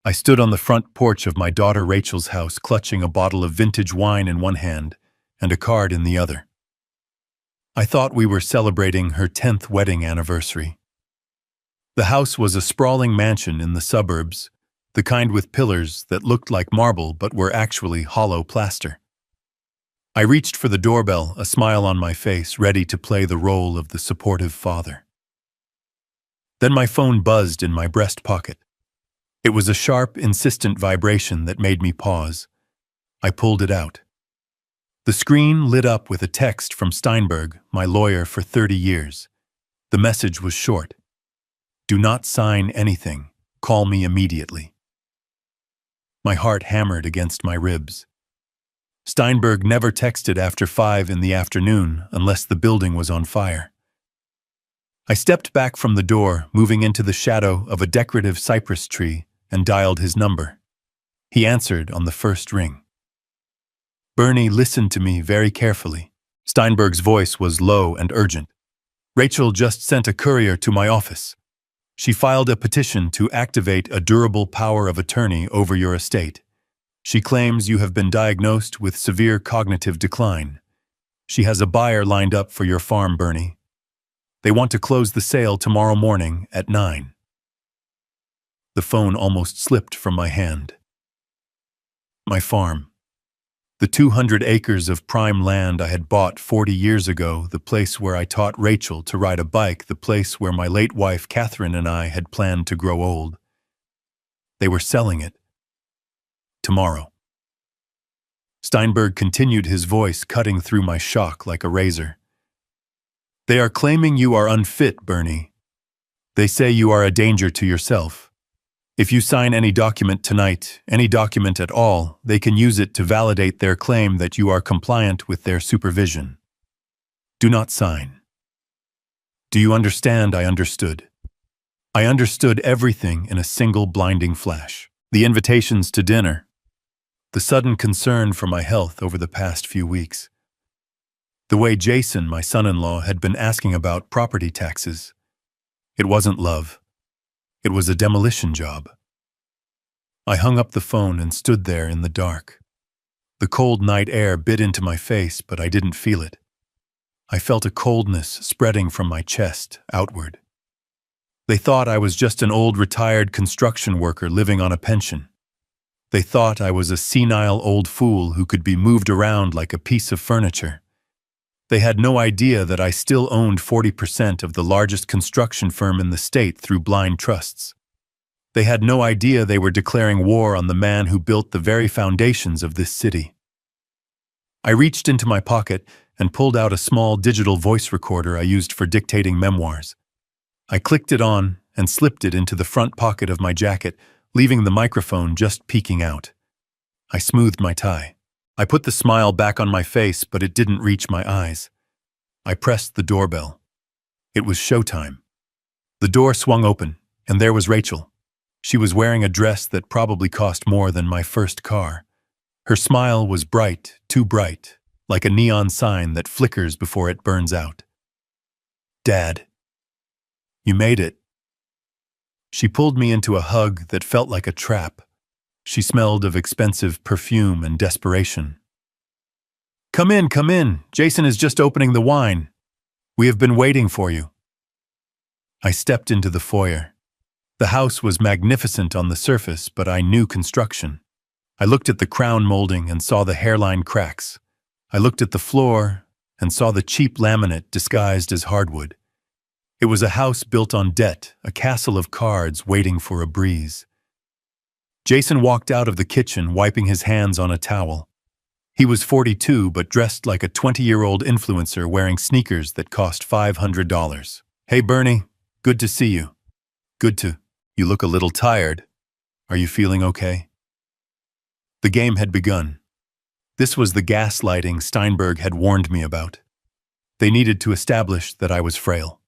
I stood on the front porch of my daughter Rachel's house, clutching a bottle of vintage wine in one hand and a card in the other. I thought we were celebrating her 10th wedding anniversary. The house was a sprawling mansion in the suburbs, the kind with pillars that looked like marble but were actually hollow plaster. I reached for the doorbell, a smile on my face, ready to play the role of the supportive father. Then my phone buzzed in my breast pocket. It was a sharp, insistent vibration that made me pause. I pulled it out. The screen lit up with a text from Steinberg, my lawyer for 30 years. The message was short. "Do not sign anything. Call me immediately." My heart hammered against my ribs. Steinberg never texted after 5 in the afternoon unless the building was on fire. I stepped back from the door, moving into the shadow of a decorative cypress tree, and dialed his number. He answered on the first ring. Bernie listened to me very carefully. Steinberg's voice was low and urgent. "Rachel just sent a courier to my office. She filed a petition to activate a durable power of attorney over your estate. She claims you have been diagnosed with severe cognitive decline. She has a buyer lined up for your farm, Bernie. They want to close the sale tomorrow morning at 9. The phone almost slipped from my hand. My farm. The 200 acres of prime land I had bought 40 years ago, the place where I taught Rachel to ride a bike, the place where my late wife Catherine and I had planned to grow old. They were selling it. Tomorrow. Steinberg continued, his voice cutting through my shock like a razor. "They are claiming you are unfit, Bernie. They say you are a danger to yourself. If you sign any document tonight, any document at all, they can use it to validate their claim that you are compliant with their supervision. Do not sign." Do you understand? I understood. I understood everything in a single blinding flash. The invitations to dinner. The sudden concern for my health over the past few weeks. The way Jason, my son-in-law, had been asking about property taxes. It wasn't love. It was a demolition job. I hung up the phone and stood there in the dark. The cold night air bit into my face, but I didn't feel it. I felt a coldness spreading from my chest outward. They thought I was just an old retired construction worker living on a pension. They thought I was a senile old fool who could be moved around like a piece of furniture. They had no idea that I still owned 40% of the largest construction firm in the state through blind trusts. They had no idea they were declaring war on the man who built the very foundations of this city. I reached into my pocket and pulled out a small digital voice recorder I used for dictating memoirs. I clicked it on and slipped it into the front pocket of my jacket, leaving the microphone just peeking out. I smoothed my tie. I put the smile back on my face, but it didn't reach my eyes. I pressed the doorbell. It was showtime. The door swung open, and there was Rachel. She was wearing a dress that probably cost more than my first car. Her smile was bright, too bright, like a neon sign that flickers before it burns out. "Dad, you made it." She pulled me into a hug that felt like a trap. She smelled of expensive perfume and desperation. Come in. Jason is just opening the wine. We have been waiting for you." I stepped into the foyer. The house was magnificent on the surface, but I knew construction. I looked at the crown molding and saw the hairline cracks. I looked at the floor and saw the cheap laminate disguised as hardwood. It was a house built on debt, a castle of cards waiting for a breeze. Jason walked out of the kitchen, wiping his hands on a towel. He was 42, but dressed like a 20-year-old influencer wearing sneakers that cost $500. "Hey, Bernie, good to see you." "Good to. You look a little tired. Are you feeling okay?" The game had begun. This was the gaslighting Steinberg had warned me about. They needed to establish that I was frail.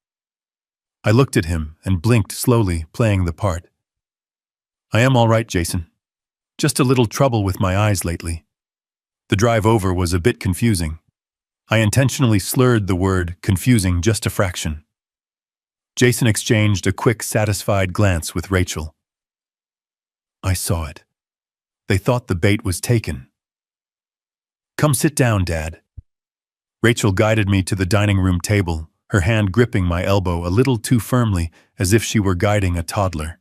I looked at him and blinked slowly, playing the part. "I am all right, Jason. Just a little trouble with my eyes lately." The drive over was a bit confusing. I intentionally slurred the word confusing just a fraction. Jason exchanged a quick, satisfied glance with Rachel. I saw it. They thought the bait was taken. Come sit down, Dad. Rachel guided me to the dining room table, her hand gripping my elbow a little too firmly, as if she were guiding a toddler.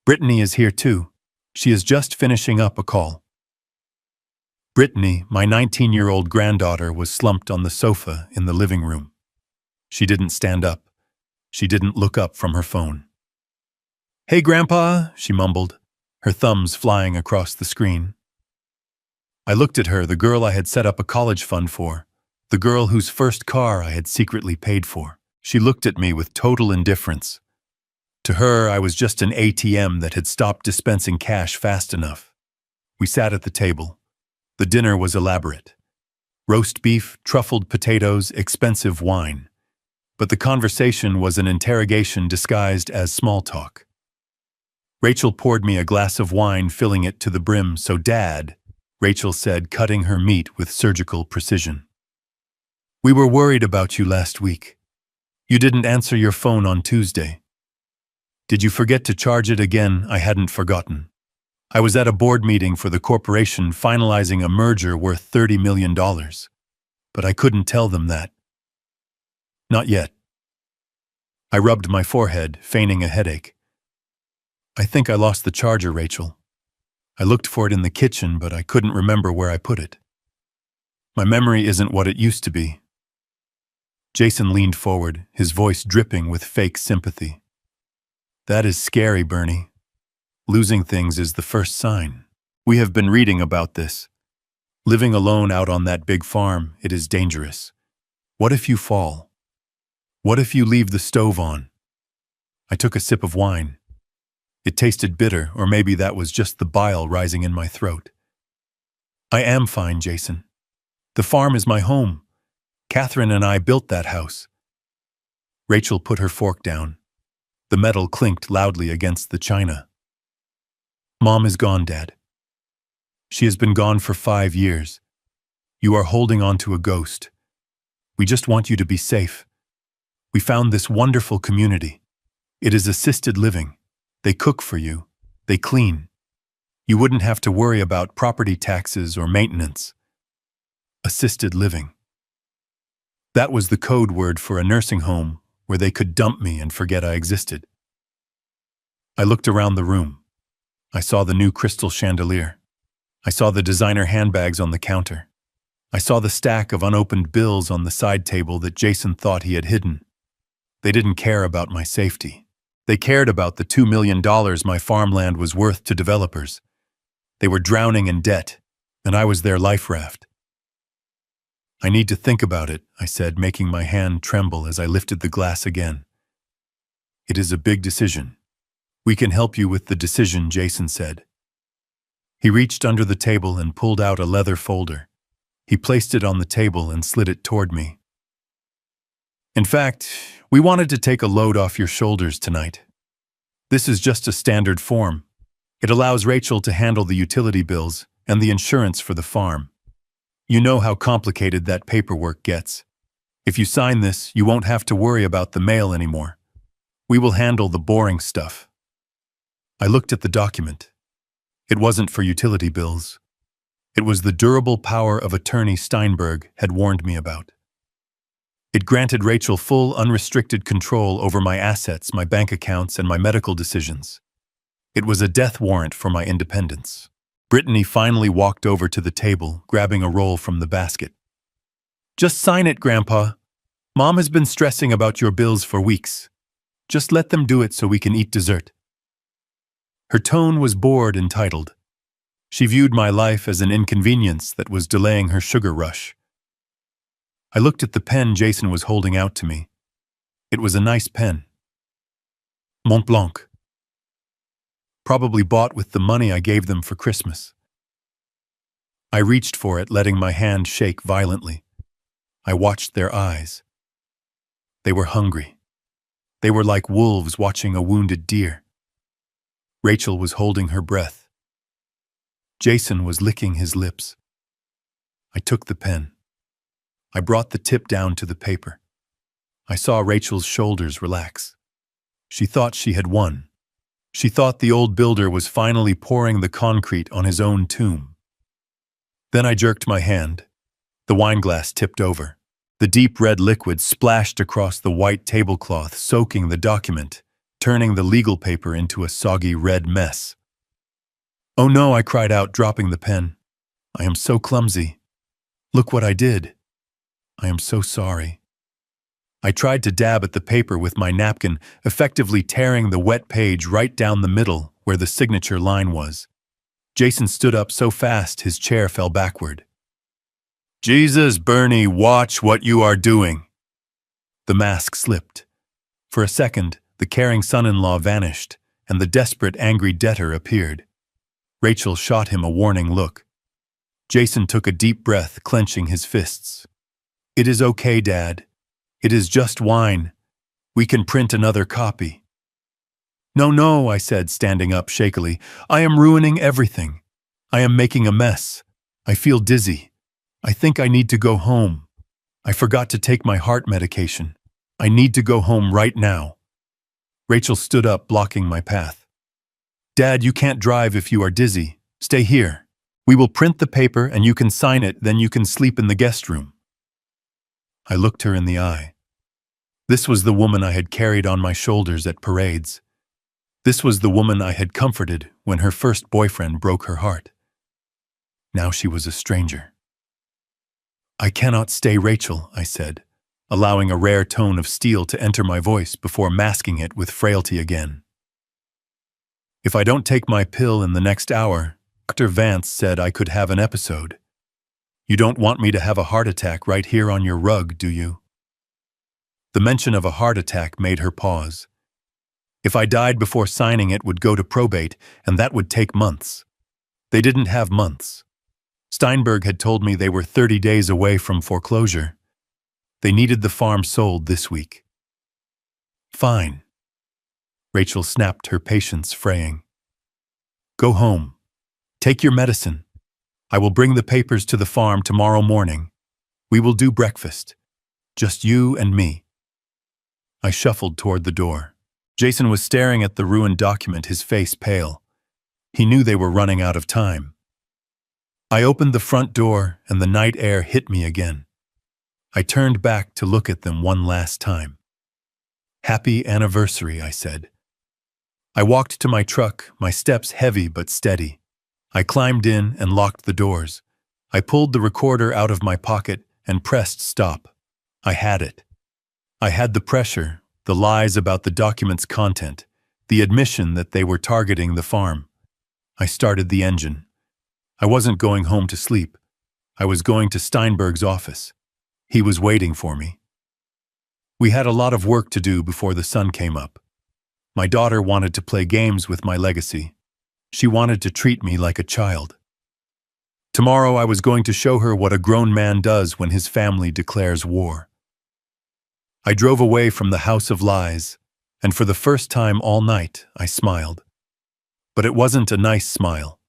Brittany is here too. She is just finishing up a call. Brittany, my 19-year-old granddaughter, was slumped on the sofa in the living room. She didn't stand up. She didn't look up from her phone. Hey, Grandpa, she mumbled, her thumbs flying across the screen. I looked at her, the girl I had set up a college fund for, the girl whose first car I had secretly paid for. She looked at me with total indifference. To her, I was just an ATM that had stopped dispensing cash fast enough. We sat at the table. The dinner was elaborate. Roast beef, truffled potatoes, expensive wine. But the conversation was an interrogation disguised as small talk. Rachel poured me a glass of wine, filling it to the brim. So, Dad, Rachel said, cutting her meat with surgical precision. We were worried about you last week. You didn't answer your phone on Tuesday. Did you forget to charge it again? I hadn't forgotten. I was at a board meeting for the corporation finalizing a merger worth $30 million. But I couldn't tell them that. Not yet. I rubbed my forehead, feigning a headache. I think I lost the charger, Rachel. I looked for it in the kitchen, but I couldn't remember where I put it. My memory isn't what it used to be. Jason leaned forward, his voice dripping with fake sympathy. That is scary, Bernie. Losing things is the first sign. We have been reading about this. Living alone out on that big farm, it is dangerous. What if you fall? What if you leave the stove on? I took a sip of wine. It tasted bitter, or maybe that was just the bile rising in my throat. I am fine, Jason. The farm is my home. Catherine and I built that house. Rachel put her fork down. The metal clinked loudly against the china. Mom is gone, Dad. She has been gone for 5 years. You are holding on to a ghost. We just want you to be safe. We found this wonderful community. It is assisted living. They cook for you. They clean. You wouldn't have to worry about property taxes or maintenance. Assisted living. That was the code word for a nursing home where they could dump me and forget I existed. I looked around the room. I saw the new crystal chandelier. I saw the designer handbags on the counter. I saw the stack of unopened bills on the side table that Jason thought he had hidden. They didn't care about my safety. They cared about the $2 million my farmland was worth to developers. They were drowning in debt, and I was their life raft. I need to think about it, I said, making my hand tremble as I lifted the glass again. It is a big decision. We can help you with the decision, Jason said. He reached under the table and pulled out a leather folder. He placed it on the table and slid it toward me. In fact, we wanted to take a load off your shoulders tonight. This is just a standard form. It allows Rachel to handle the utility bills and the insurance for the farm. You know how complicated that paperwork gets. If you sign this, you won't have to worry about the mail anymore. We will handle the boring stuff. I looked at the document. It wasn't for utility bills. It was the durable power of attorney Steinberg had warned me about. It granted Rachel full, unrestricted control over my assets, my bank accounts, and my medical decisions. It was a death warrant for my independence. Brittany finally walked over to the table, grabbing a roll from the basket. Just sign it, Grandpa. Mom has been stressing about your bills for weeks. Just let them do it so we can eat dessert. Her tone was bored and titled. She viewed my life as an inconvenience that was delaying her sugar rush. I looked at the pen Jason was holding out to me. It was a nice pen. Mont Blanc. Probably bought with the money I gave them for Christmas. I reached for it, letting my hand shake violently. I watched their eyes. They were hungry. They were like wolves watching a wounded deer. Rachel was holding her breath. Jason was licking his lips. I took the pen. I brought the tip down to the paper. I saw Rachel's shoulders relax. She thought she had won. She thought the old builder was finally pouring the concrete on his own tomb. Then I jerked my hand. The wineglass tipped over. The deep red liquid splashed across the white tablecloth, soaking the document, turning the legal paper into a soggy red mess. "Oh no," I cried out, dropping the pen. "I am so clumsy. Look what I did. I am so sorry." I tried to dab at the paper with my napkin, effectively tearing the wet page right down the middle where the signature line was. Jason stood up so fast his chair fell backward. "Jesus, Bernie, watch what you are doing." The mask slipped. For a second, the caring son-in-law vanished, and the desperate, angry debtor appeared. Rachel shot him a warning look. Jason took a deep breath, clenching his fists. "It is okay, Dad. It is just wine. We can print another copy." "No, no," I said, standing up shakily. "I am ruining everything. I am making a mess. I feel dizzy. I think I need to go home. I forgot to take my heart medication. I need to go home right now." Rachel stood up, blocking my path. "Dad, you can't drive if you are dizzy. Stay here. We will print the paper and you can sign it, then you can sleep in the guest room." I looked her in the eye. This was the woman I had carried on my shoulders at parades. This was the woman I had comforted when her first boyfriend broke her heart. Now she was a stranger. "I cannot stay, Rachel," I said, allowing a rare tone of steel to enter my voice before masking it with frailty again. "If I don't take my pill in the next hour, Dr. Vance said I could have an episode. You don't want me to have a heart attack right here on your rug, do you?" The mention of a heart attack made her pause. If I died before signing it would go to probate, and that would take months. They didn't have months. Steinberg had told me they were 30 days away from foreclosure. They needed the farm sold this week. "Fine." Rachel snapped, her patience fraying. "Go home. Take your medicine. I will bring the papers to the farm tomorrow morning. We will do breakfast. Just you and me." I shuffled toward the door. Jason was staring at the ruined document, his face pale. He knew they were running out of time. I opened the front door and the night air hit me again. I turned back to look at them one last time. "Happy anniversary," I said. I walked to my truck, my steps heavy but steady. I climbed in and locked the doors. I pulled the recorder out of my pocket and pressed stop. I had it. I had the pressure, the lies about the document's content, the admission that they were targeting the farm. I started the engine. I wasn't going home to sleep. I was going to Steinberg's office. He was waiting for me. We had a lot of work to do before the sun came up. My daughter wanted to play games with my legacy. She wanted to treat me like a child. Tomorrow I was going to show her what a grown man does when his family declares war. I drove away from the house of lies, and for the first time all night I smiled. But it wasn't a nice smile.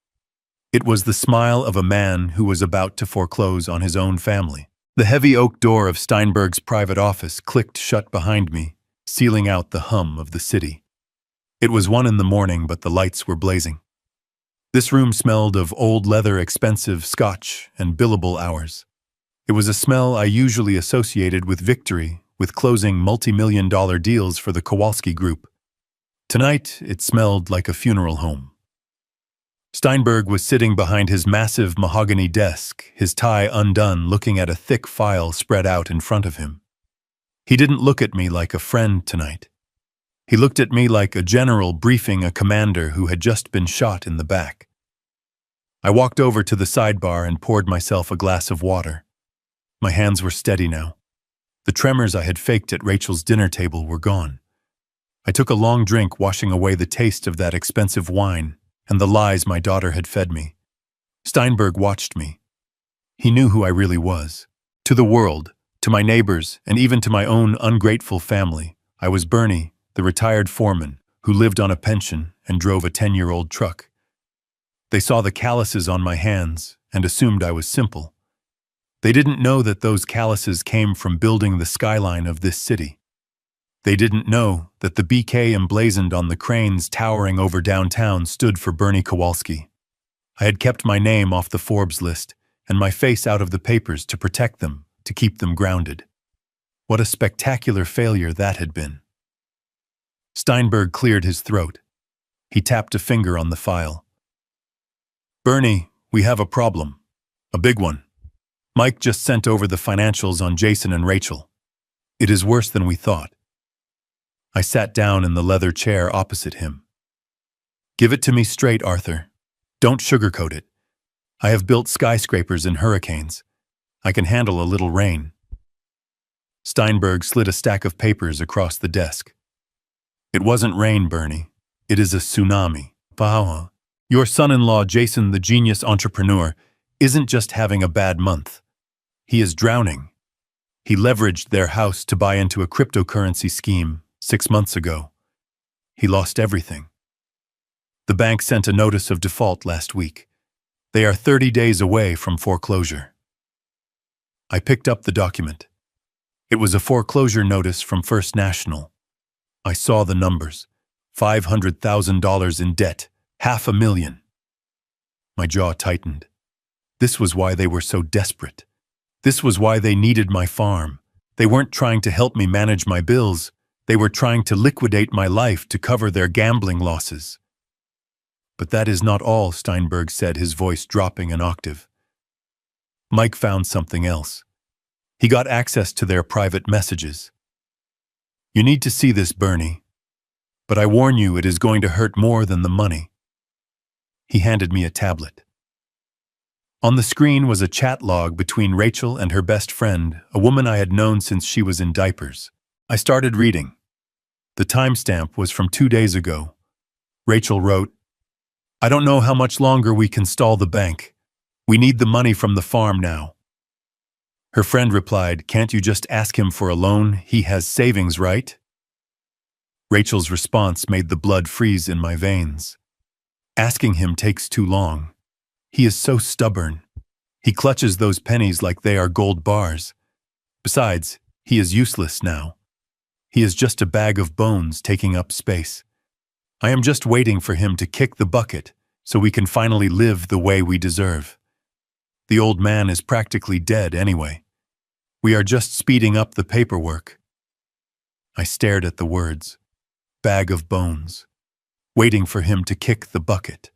It was the smile of a man who was about to foreclose on his own family. The heavy oak door of Steinberg's private office clicked shut behind me, sealing out the hum of the city. It was 1 in the morning, but the lights were blazing. This room smelled of old leather, expensive scotch, and billable hours. It was a smell I usually associated with victory, with closing multi-million-dollar deals for the Kowalski Group. Tonight, it smelled like a funeral home. Steinberg was sitting behind his massive mahogany desk, his tie undone, looking at a thick file spread out in front of him. He didn't look at me like a friend tonight. He looked at me like a general briefing a commander who had just been shot in the back. I walked over to the sidebar and poured myself a glass of water. My hands were steady now. The tremors I had faked at Rachel's dinner table were gone. I took a long drink, washing away the taste of that expensive wine and the lies my daughter had fed me. Steinberg watched me. He knew who I really was. To the world, to my neighbors, and even to my own ungrateful family, I was Bernie, the retired foreman, who lived on a pension and drove a 10-year-old truck. They saw the calluses on my hands and assumed I was simple. They didn't know that those calluses came from building the skyline of this city. They didn't know that the BK emblazoned on the cranes towering over downtown stood for Bernie Kowalski. I had kept my name off the Forbes list and my face out of the papers to protect them, to keep them grounded. What a spectacular failure that had been. Steinberg cleared his throat. He tapped a finger on the file. Bernie, we have a problem. A big one. Mike just sent over the financials on Jason and Rachel. It is worse than we thought. I sat down in the leather chair opposite him. Give it to me straight, Arthur. Don't sugarcoat it. I have built skyscrapers in hurricanes. I can handle a little rain. Steinberg slid a stack of papers across the desk. It wasn't rain, Bernie. It is a tsunami. Wow. Your son-in-law, Jason, the genius entrepreneur, isn't just having a bad month. He is drowning. He leveraged their house to buy into a cryptocurrency scheme 6 months ago. He lost everything. The bank sent a notice of default last week. They are 30 days away from foreclosure. I picked up the document. It was a foreclosure notice from First National. I saw the numbers. $500,000 in debt. $500,000. My jaw tightened. This was why they were so desperate. This was why they needed my farm. They weren't trying to help me manage my bills. They were trying to liquidate my life to cover their gambling losses. But that is not all, Steinberg said, his voice dropping an octave. Mike found something else. He got access to their private messages. You need to see this, Bernie. But I warn you, it is going to hurt more than the money. He handed me a tablet. On the screen was a chat log between Rachel and her best friend, a woman I had known since she was in diapers. I started reading. The timestamp was from 2 days ago. Rachel wrote, I don't know how much longer we can stall the bank. We need the money from the farm now. Her friend replied, can't you just ask him for a loan? He has savings, right? Rachel's response made the blood freeze in my veins. Asking him takes too long. He is so stubborn. He clutches those pennies like they are gold bars. Besides, he is useless now. He is just a bag of bones taking up space. I am just waiting for him to kick the bucket so we can finally live the way we deserve. The old man is practically dead anyway. We are just speeding up the paperwork. I stared at the words. Bag of bones. Waiting for him to kick the bucket.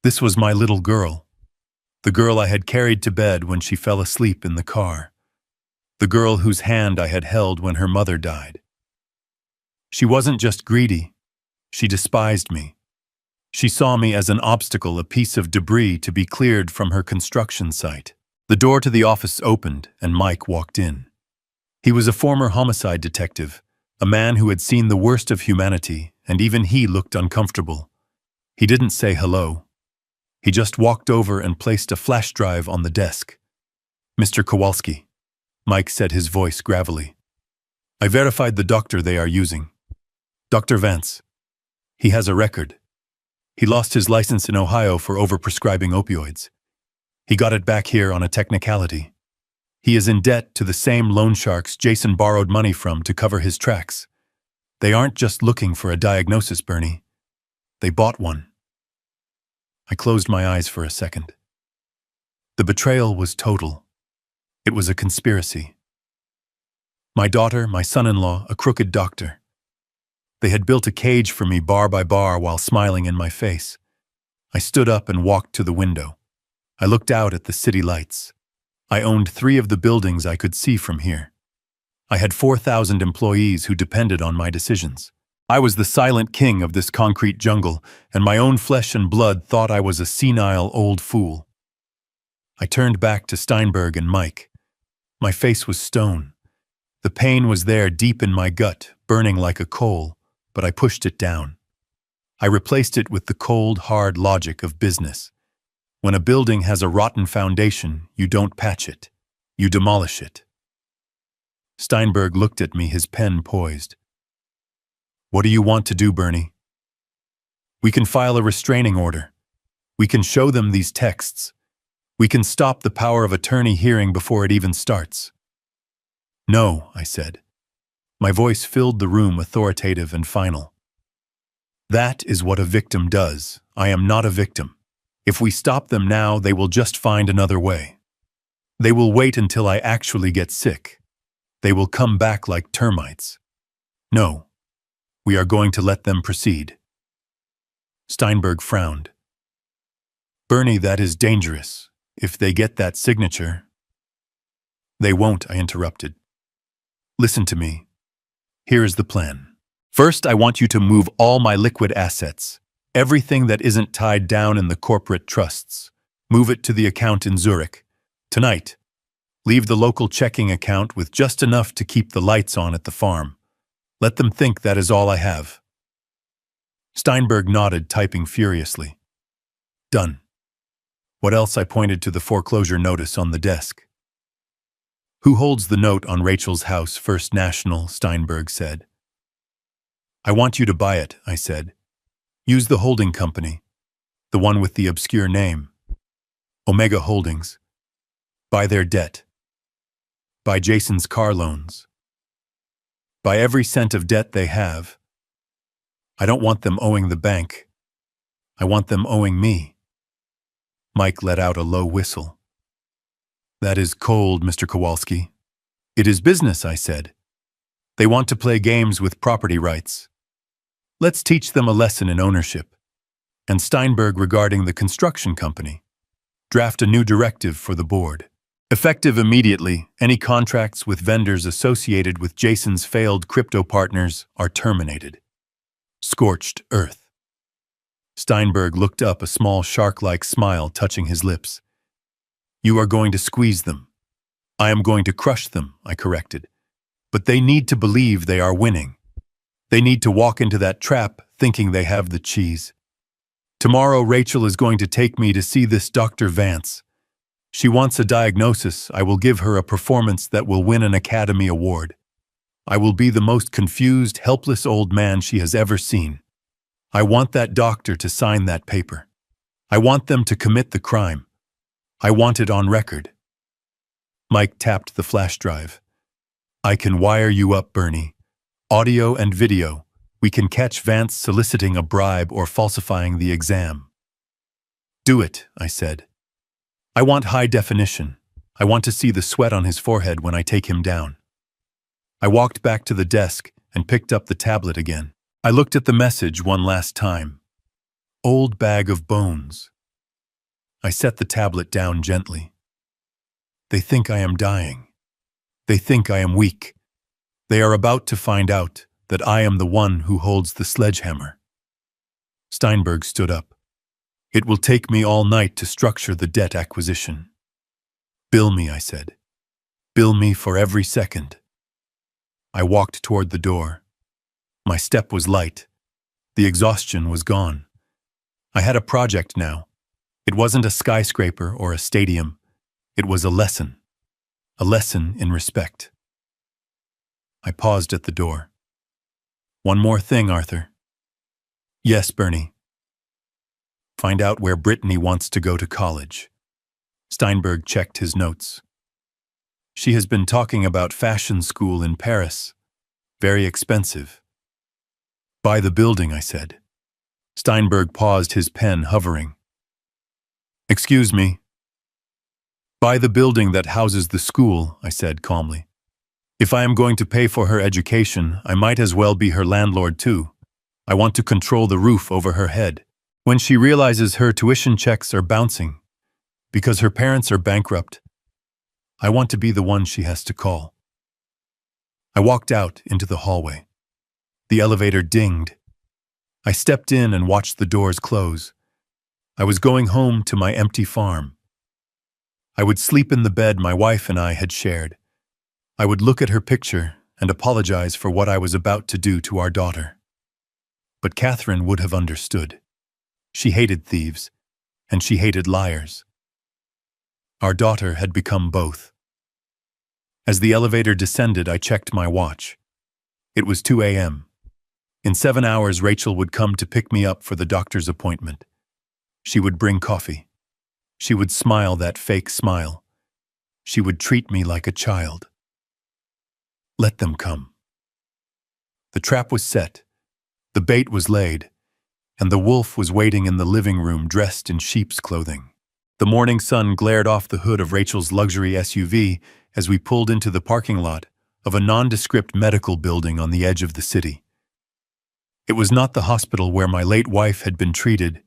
This was my little girl. The girl I had carried to bed when she fell asleep in the car. The girl whose hand I had held when her mother died. She wasn't just greedy. She despised me. She saw me as an obstacle, a piece of debris to be cleared from her construction site. The door to the office opened and Mike walked in. He was a former homicide detective, a man who had seen the worst of humanity, and even he looked uncomfortable. He didn't say hello. He just walked over and placed a flash drive on the desk. Mr. Kowalski, Mike said, his voice gravelly. I verified the doctor they are using. Dr. Vance. He has a record. He lost his license in Ohio for overprescribing opioids. He got it back here on a technicality. He is in debt to the same loan sharks Jason borrowed money from to cover his tracks. They aren't just looking for a diagnosis, Bernie. They bought one. I closed my eyes for a second. The betrayal was total. It was a conspiracy. My daughter, my son-in-law, a crooked doctor. They had built a cage for me bar by bar while smiling in my face. I stood up and walked to the window. I looked out at the city lights. I owned 3 of the buildings I could see from here. I had 4,000 employees who depended on my decisions. I was the silent king of this concrete jungle, and my own flesh and blood thought I was a senile old fool. I turned back to Steinberg and Mike. My face was stone. The pain was there deep in my gut, burning like a coal, but I pushed it down. I replaced it with the cold, hard logic of business. When a building has a rotten foundation, you don't patch it. You demolish it. Steinberg looked at me, his pen poised. What do you want to do, Bernie? We can file a restraining order. We can show them these texts. We can stop the power of attorney hearing before it even starts. No, I said. My voice filled the room, authoritative and final. That is what a victim does. I am not a victim. If we stop them now, they will just find another way. They will wait until I actually get sick. They will come back like termites. No, we are going to let them proceed. Steinberg frowned. Bernie, that is dangerous. If they get that signature. They won't, I interrupted. Listen to me. Here is the plan. First, I want you to move all my liquid assets. Everything that isn't tied down in the corporate trusts. Move it to the account in Zurich. Tonight. Leave the local checking account with just enough to keep the lights on at the farm. Let them think that is all I have. Steinberg nodded, typing furiously. Done. What else? I pointed to the foreclosure notice on the desk. Who holds the note on Rachel's house? First National, Steinberg said. I want you to buy it, I said. Use the holding company, the one with the obscure name. Omega Holdings. Buy their debt. Buy Jason's car loans. Buy every cent of debt they have. I don't want them owing the bank. I want them owing me. Mike let out a low whistle. That is cold, Mr. Kowalski. It is business, I said. They want to play games with property rights. Let's teach them a lesson in ownership. And Steinberg, regarding the construction company, draft a new directive for the board. Effective immediately, any contracts with vendors associated with Jason's failed crypto partners are terminated. Scorched earth. Steinberg looked up, a small shark-like smile touching his lips. You are going to squeeze them. I am going to crush them, I corrected. But they need to believe they are winning. They need to walk into that trap thinking they have the cheese. Tomorrow Rachel is going to take me to see this Dr. Vance. She wants a diagnosis. I will give her a performance that will win an Academy Award. I will be the most confused, helpless old man she has ever seen. I want that doctor to sign that paper. I want them to commit the crime. I want it on record. Mike tapped the flash drive. I can wire you up, Bernie. Audio and video. We can catch Vance soliciting a bribe or falsifying the exam. Do it, I said. I want high definition. I want to see the sweat on his forehead when I take him down. I walked back to the desk and picked up the tablet again. I looked at the message one last time. Old bag of bones. I set the tablet down gently. They think I am dying. They think I am weak. They are about to find out that I am the one who holds the sledgehammer. Steinberg stood up. It will take me all night to structure the debt acquisition. Bill me, I said. Bill me for every second. I walked toward the door. My step was light. The exhaustion was gone. I had a project now. It wasn't a skyscraper or a stadium. It was a lesson in respect. I paused at the door. One more thing, Arthur. Yes, Bernie. Find out where Brittany wants to go to college. Steinberg checked his notes. She has been talking about fashion school in Paris. Very expensive. Buy the building, I said. Steinberg paused, his pen hovering. Excuse me. Buy the building that houses the school, I said calmly. If I am going to pay for her education, I might as well be her landlord too. I want to control the roof over her head. When she realizes her tuition checks are bouncing, because her parents are bankrupt, I want to be the one she has to call. I walked out into the hallway. The elevator dinged. I stepped in and watched the doors close. I was going home to my empty farm. I would sleep in the bed my wife and I had shared. I would look at her picture and apologize for what I was about to do to our daughter. But Catherine would have understood. She hated thieves, and she hated liars. Our daughter had become both. As the elevator descended, I checked my watch. It was 2 a.m. In 7 hours, Rachel would come to pick me up for the doctor's appointment. She would bring coffee. She would smile that fake smile. She would treat me like a child. Let them come. The trap was set, the bait was laid, and the wolf was waiting in the living room dressed in sheep's clothing. The morning sun glared off the hood of Rachel's luxury SUV as we pulled into the parking lot of a nondescript medical building on the edge of the city. It was not the hospital where my late wife had been treated,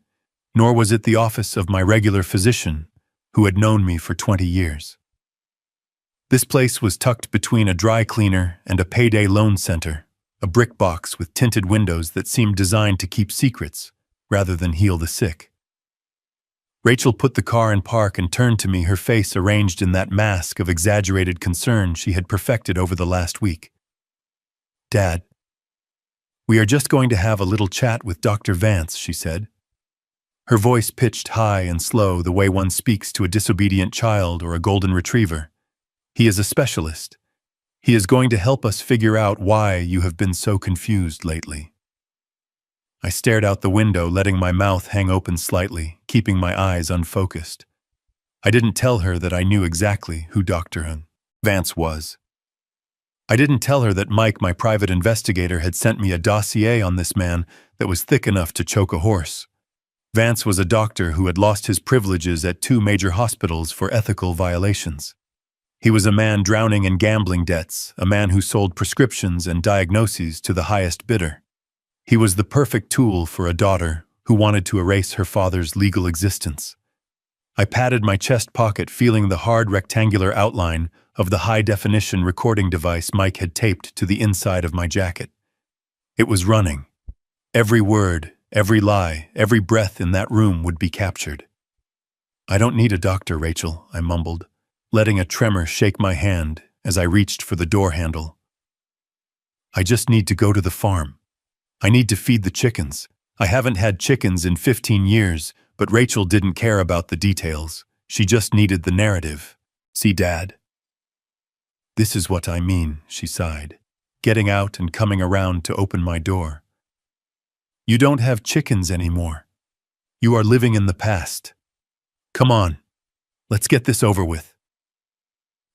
nor was it the office of my regular physician, who had known me for 20 years. This place was tucked between a dry cleaner and a payday loan center, a brick box with tinted windows that seemed designed to keep secrets rather than heal the sick. Rachel put the car in park and turned to me, her face arranged in that mask of exaggerated concern she had perfected over the last week. "Dad, we are just going to have a little chat with Dr. Vance," she said. Her voice pitched high and slow, the way one speaks to a disobedient child or a golden retriever. "He is a specialist. He is going to help us figure out why you have been so confused lately." I stared out the window, letting my mouth hang open slightly, keeping my eyes unfocused. I didn't tell her that I knew exactly who Dr. Vance was. I didn't tell her that Mike, my private investigator, had sent me a dossier on this man that was thick enough to choke a horse. Vance was a doctor who had lost his privileges at 2 major hospitals for ethical violations. He was a man drowning in gambling debts, a man who sold prescriptions and diagnoses to the highest bidder. He was the perfect tool for a daughter who wanted to erase her father's legal existence. I patted my chest pocket, feeling the hard rectangular outline of the high-definition recording device Mike had taped to the inside of my jacket. It was running. Every word, every lie, every breath in that room would be captured. "I don't need a doctor, Rachel," I mumbled, letting a tremor shake my hand as I reached for the door handle. "I just need to go to the farm. I need to feed the chickens. I haven't had chickens in 15 years, but Rachel didn't care about the details. She just needed the narrative. See, Dad?" "This is what I mean," she sighed, getting out and coming around to open my door. "You don't have chickens anymore. You are living in the past. Come on, let's get this over with."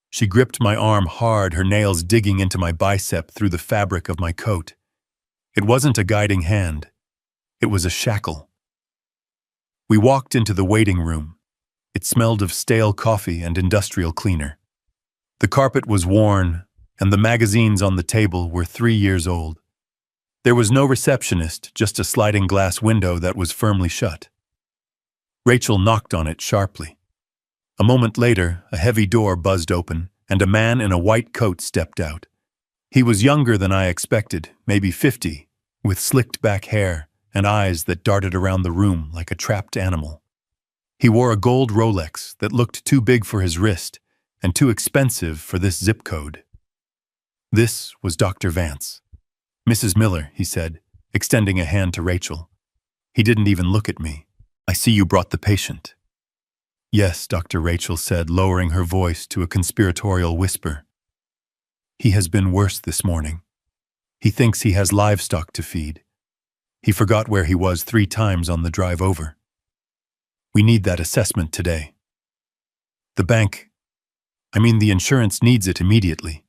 She gripped my arm hard, her nails digging into my bicep through the fabric of my coat. It wasn't a guiding hand. It was a shackle. We walked into the waiting room. It smelled of stale coffee and industrial cleaner. The carpet was worn, and the magazines on the table were 3 years old. There was no receptionist, just a sliding glass window that was firmly shut. Rachel knocked on it sharply. A moment later, a heavy door buzzed open, and a man in a white coat stepped out. He was younger than I expected, maybe 50, with slicked back hair and eyes that darted around the room like a trapped animal. He wore a gold Rolex that looked too big for his wrist and too expensive for this zip code. This was Dr. Vance. "Mrs. Miller," he said, extending a hand to Rachel. He didn't even look at me. "I see you brought the patient." "Yes," Dr. Rachel said, lowering her voice to a conspiratorial whisper. "He has been worse this morning. He thinks he has livestock to feed. He forgot where he was 3 times on the drive over. We need that assessment today. The insurance needs it immediately."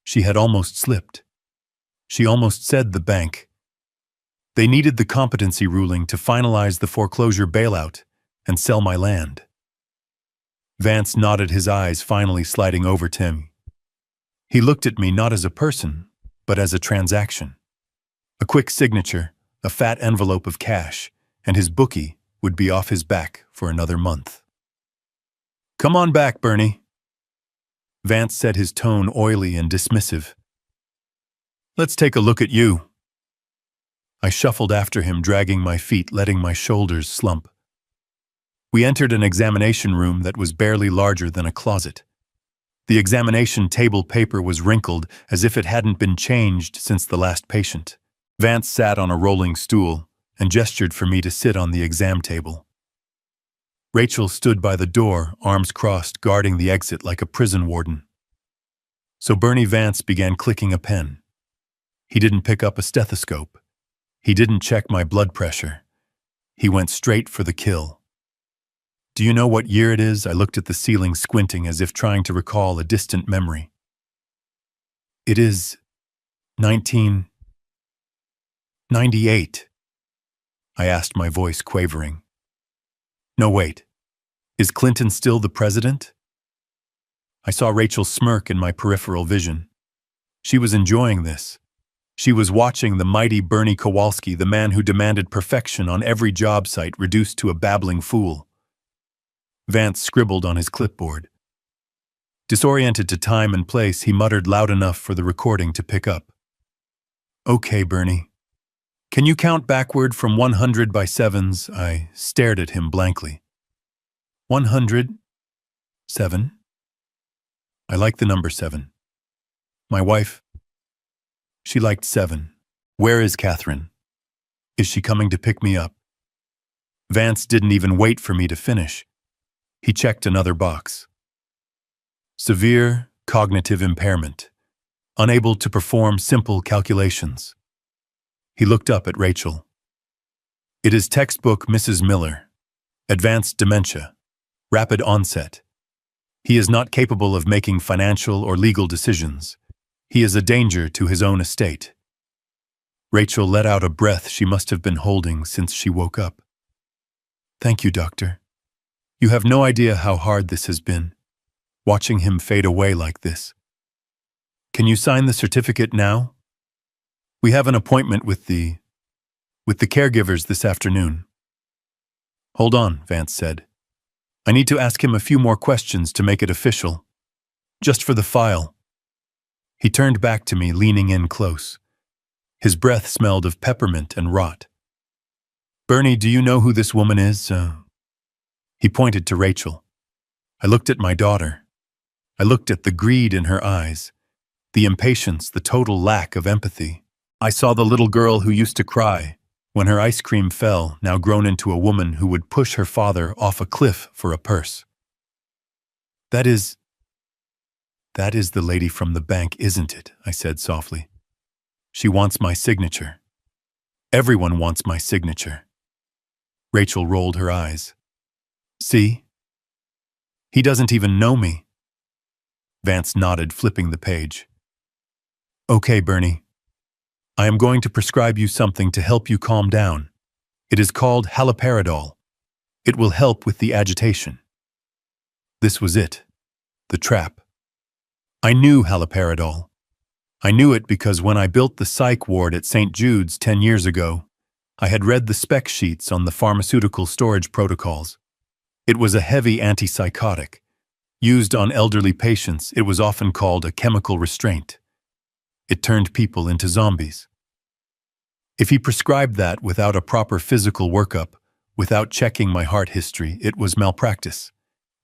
She had almost slipped. She almost said the bank. They needed the competency ruling to finalize the foreclosure bailout and sell my land. Vance nodded, his eyes finally sliding over Tim. He looked at me not as a person, but as a transaction. A quick signature, a fat envelope of cash, and his bookie would be off his back for another month. "Come on back, Bernie." Vance said, his tone oily and dismissive. "Let's take a look at you." I shuffled after him, dragging my feet, letting my shoulders slump. We entered an examination room that was barely larger than a closet. The examination table paper was wrinkled as if it hadn't been changed since the last patient. Vance sat on a rolling stool and gestured for me to sit on the exam table. Rachel stood by the door, arms crossed, guarding the exit like a prison warden. So Bernie Vance began clicking a pen. He didn't pick up a stethoscope. He didn't check my blood pressure. He went straight for the kill. "Do you know what year it is?" I looked at the ceiling, squinting as if trying to recall a distant memory. "It is 1998, I asked, my voice quavering. No, wait. Is Clinton still the president? I saw Rachel smirk in my peripheral vision. She was enjoying this. She was watching the mighty Bernie Kowalski, the man who demanded perfection on every job site, reduced to a babbling fool. Vance scribbled on his clipboard. Disoriented to time and place, he muttered loud enough for the recording to pick up. Okay, Bernie. Can you count backward from 100 by sevens? I stared at him blankly. 100? 7? I like the number 7. My wife, she liked 7. Where is Catherine? Is she coming to pick me up? Vance didn't even wait for me to finish. He checked another box. Severe cognitive impairment. Unable to perform simple calculations. He looked up at Rachel. It is textbook Mrs. Miller. Advanced dementia. Rapid onset. He is not capable of making financial or legal decisions. He is a danger to his own estate. Rachel let out a breath she must have been holding since she woke up. Thank you, doctor. You have no idea how hard this has been, watching him fade away like this. Can you sign the certificate now? We have an appointment with the caregivers this afternoon. Hold on, Vance said. I need to ask him a few more questions to make it official. Just for the file. He turned back to me, leaning in close. His breath smelled of peppermint and rot. Bernie, do you know who this woman is? He pointed to Rachel. I looked at my daughter. I looked at the greed in her eyes, the impatience, the total lack of empathy. I saw the little girl who used to cry when her ice cream fell, now grown into a woman who would push her father off a cliff for a purse. That is the lady from the bank, isn't it? I said softly. She wants my signature. Everyone wants my signature. Rachel rolled her eyes. See? He doesn't even know me. Vance nodded, flipping the page. Okay, Bernie. I am going to prescribe you something to help you calm down. It is called haloperidol. It will help with the agitation. This was it. The trap. I knew haloperidol. I knew it because when I built the psych ward at St. Jude's 10 years ago, I had read the spec sheets on the pharmaceutical storage protocols. It was a heavy antipsychotic. Used on elderly patients, it was often called a chemical restraint. It turned people into zombies. If he prescribed that without a proper physical workup, without checking my heart history, it was malpractice.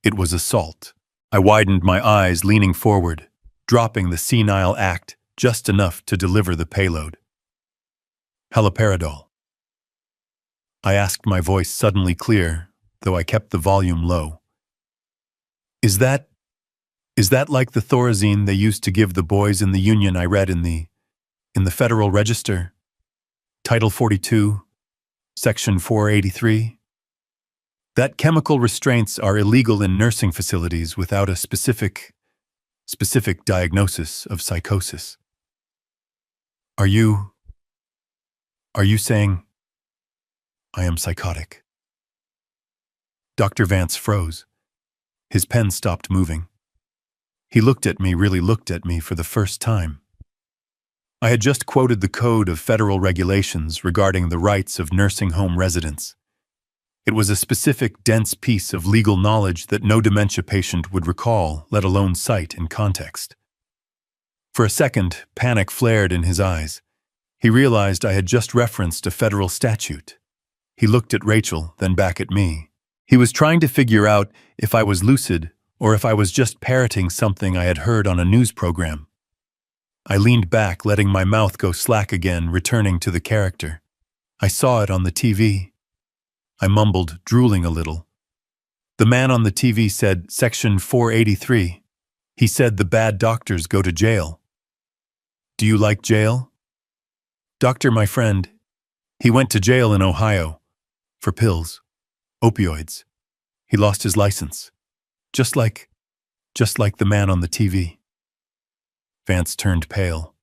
It was assault. I widened my eyes, leaning forward, dropping the senile act just enough to deliver the payload. Haloperidol. I asked, my voice suddenly clear, though I kept the volume low. Is that like the Thorazine they used to give the boys in the Union I read in the Federal Register? Title 42, Section 483? That chemical restraints are illegal in nursing facilities without a specific diagnosis of psychosis. Are you saying I am psychotic? Dr. Vance froze. His pen stopped moving. He looked at me, really looked at me for the first time. I had just quoted the code of federal regulations regarding the rights of nursing home residents. It was a specific, dense piece of legal knowledge that no dementia patient would recall, let alone cite in context. For a second, panic flared in his eyes. He realized I had just referenced a federal statute. He looked at Rachel, then back at me. He was trying to figure out if I was lucid or if I was just parroting something I had heard on a news program. I leaned back, letting my mouth go slack again, returning to the character. I saw it on the TV. I mumbled, drooling a little. The man on the TV said, Section 483. He said the bad doctors go to jail. Do you like jail? Doctor, my friend, he went to jail in Ohio for pills. Opioids. He lost his license. Just like the man on the TV. Vance turned pale.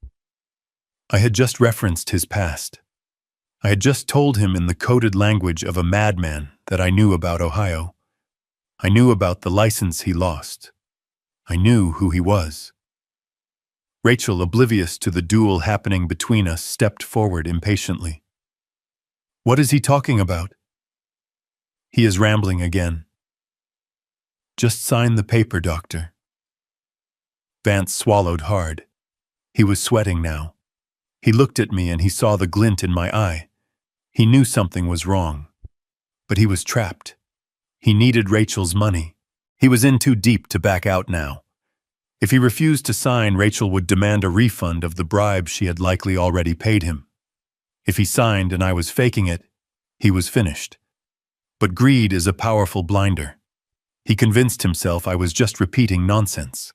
I had just referenced his past. I had just told him in the coded language of a madman that I knew about Ohio. I knew about the license he lost. I knew who he was. Rachel, oblivious to the duel happening between us, stepped forward impatiently. What is he talking about? He is rambling again. Just sign the paper, Doctor. Vance swallowed hard. He was sweating now. He looked at me and he saw the glint in my eye. He knew something was wrong. But he was trapped. He needed Rachel's money. He was in too deep to back out now. If he refused to sign, Rachel would demand a refund of the bribe she had likely already paid him. If he signed and I was faking it, he was finished. But greed is a powerful blinder. He convinced himself I was just repeating nonsense.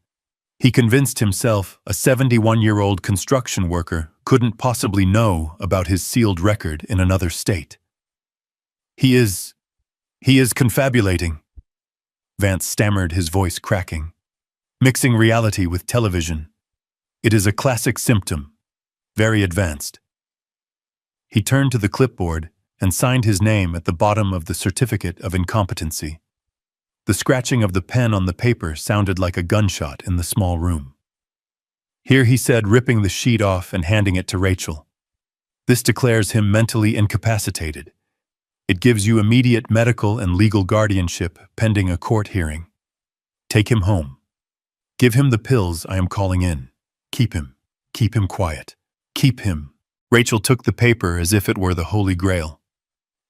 He convinced himself a 71-year-old construction worker couldn't possibly know about his sealed record in another state. He is confabulating. Vance stammered, his voice cracking. Mixing reality with television. It is a classic symptom, very advanced. He turned to the clipboard and signed his name at the bottom of the certificate of incompetency. The scratching of the pen on the paper sounded like a gunshot in the small room. Here he said, ripping the sheet off and handing it to Rachel. This declares him mentally incapacitated. It gives you immediate medical and legal guardianship pending a court hearing. Take him home. Give him the pills I am calling in. Keep him quiet. Keep him. Rachel took the paper as if it were the Holy Grail.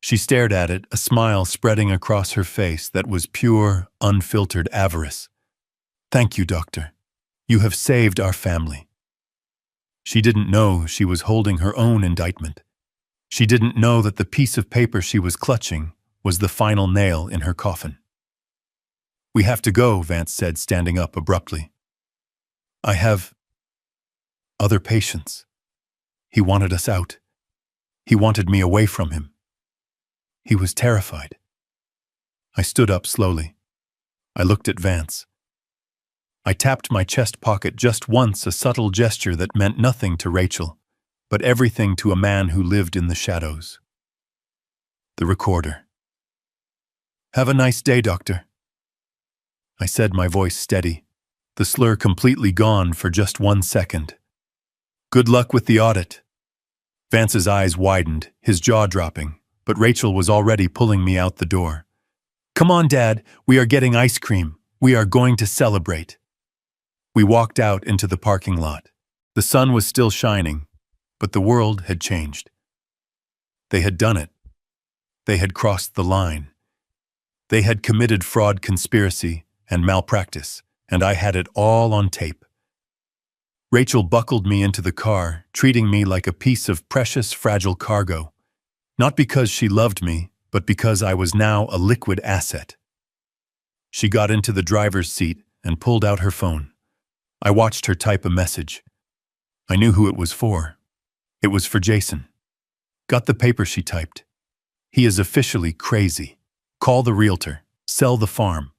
She stared at it, a smile spreading across her face that was pure, unfiltered avarice. Thank you, Doctor. You have saved our family. She didn't know she was holding her own indictment. She didn't know that the piece of paper she was clutching was the final nail in her coffin. We have to go, Vance said, standing up abruptly. I have other patients. He wanted us out. He wanted me away from him. He was terrified. I stood up slowly. I looked at Vance. I tapped my chest pocket just once, a subtle gesture that meant nothing to Rachel, but everything to a man who lived in the shadows. The recorder. Have a nice day, Doctor. I said, my voice steady, the slur completely gone for just 1 second. Good luck with the audit. Vance's eyes widened, his jaw dropping, but Rachel was already pulling me out the door. Come on, Dad, we are getting ice cream. We are going to celebrate. We walked out into the parking lot. The sun was still shining, but the world had changed. They had done it. They had crossed the line. They had committed fraud, conspiracy, and malpractice, and I had it all on tape. Rachel buckled me into the car, treating me like a piece of precious, fragile cargo, not because she loved me, but because I was now a liquid asset. She got into the driver's seat and pulled out her phone. I watched her type a message. I knew who it was for. It was for Jason. Got the paper, she typed. He is officially crazy. Call the realtor. Sell the farm.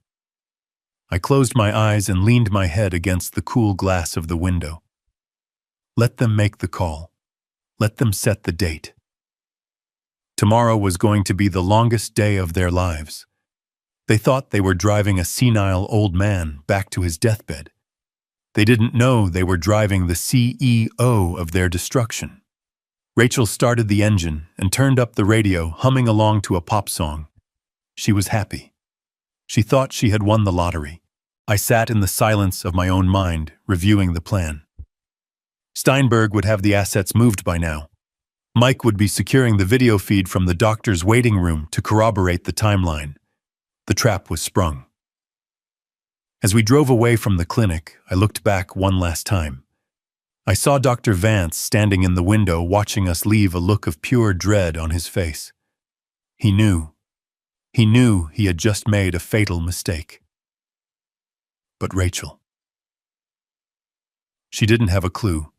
I closed my eyes and leaned my head against the cool glass of the window. Let them make the call. Let them set the date. Tomorrow was going to be the longest day of their lives. They thought they were driving a senile old man back to his deathbed. They didn't know they were driving the CEO of their destruction. Rachel started the engine and turned up the radio, humming along to a pop song. She was happy. She thought she had won the lottery. I sat in the silence of my own mind, reviewing the plan. Steinberg would have the assets moved by now. Mike would be securing the video feed from the doctor's waiting room to corroborate the timeline. The trap was sprung. As we drove away from the clinic, I looked back one last time. I saw Dr. Vance standing in the window, watching us leave, a look of pure dread on his face. He knew. He knew he had just made a fatal mistake. But Rachel. She didn't have a clue,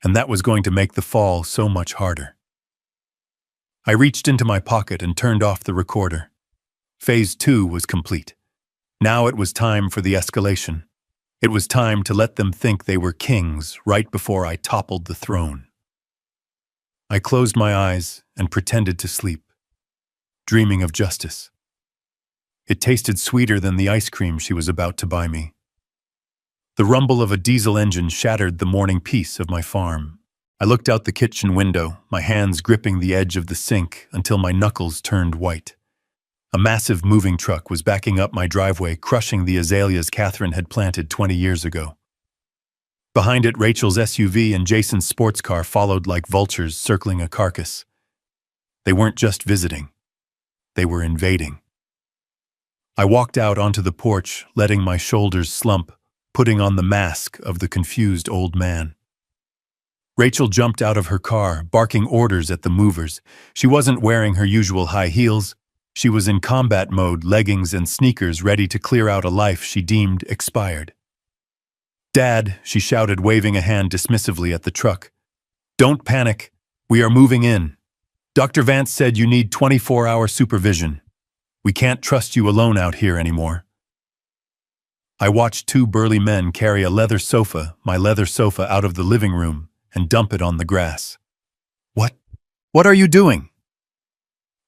and that was going to make the fall so much harder. I reached into my pocket and turned off the recorder. Phase 2 was complete. Now it was time for the escalation. It was time to let them think they were kings right before I toppled the throne. I closed my eyes and pretended to sleep, dreaming of justice. It tasted sweeter than the ice cream she was about to buy me. The rumble of a diesel engine shattered the morning peace of my farm. I looked out the kitchen window, my hands gripping the edge of the sink until my knuckles turned white. A massive moving truck was backing up my driveway, crushing the azaleas Catherine had planted 20 years ago. Behind it, Rachel's SUV and Jason's sports car followed like vultures circling a carcass. They weren't just visiting. They were invading. I walked out onto the porch, letting my shoulders slump, putting on the mask of the confused old man. Rachel jumped out of her car, barking orders at the movers. She wasn't wearing her usual high heels. She was in combat mode, leggings and sneakers, ready to clear out a life she deemed expired. "Dad," she shouted, waving a hand dismissively at the truck. "Don't panic. We are moving in. Dr. Vance said you need 24-hour supervision. We can't trust you alone out here anymore." I watched two burly men carry a leather sofa, my leather sofa, out of the living room and dump it on the grass. What are you doing?"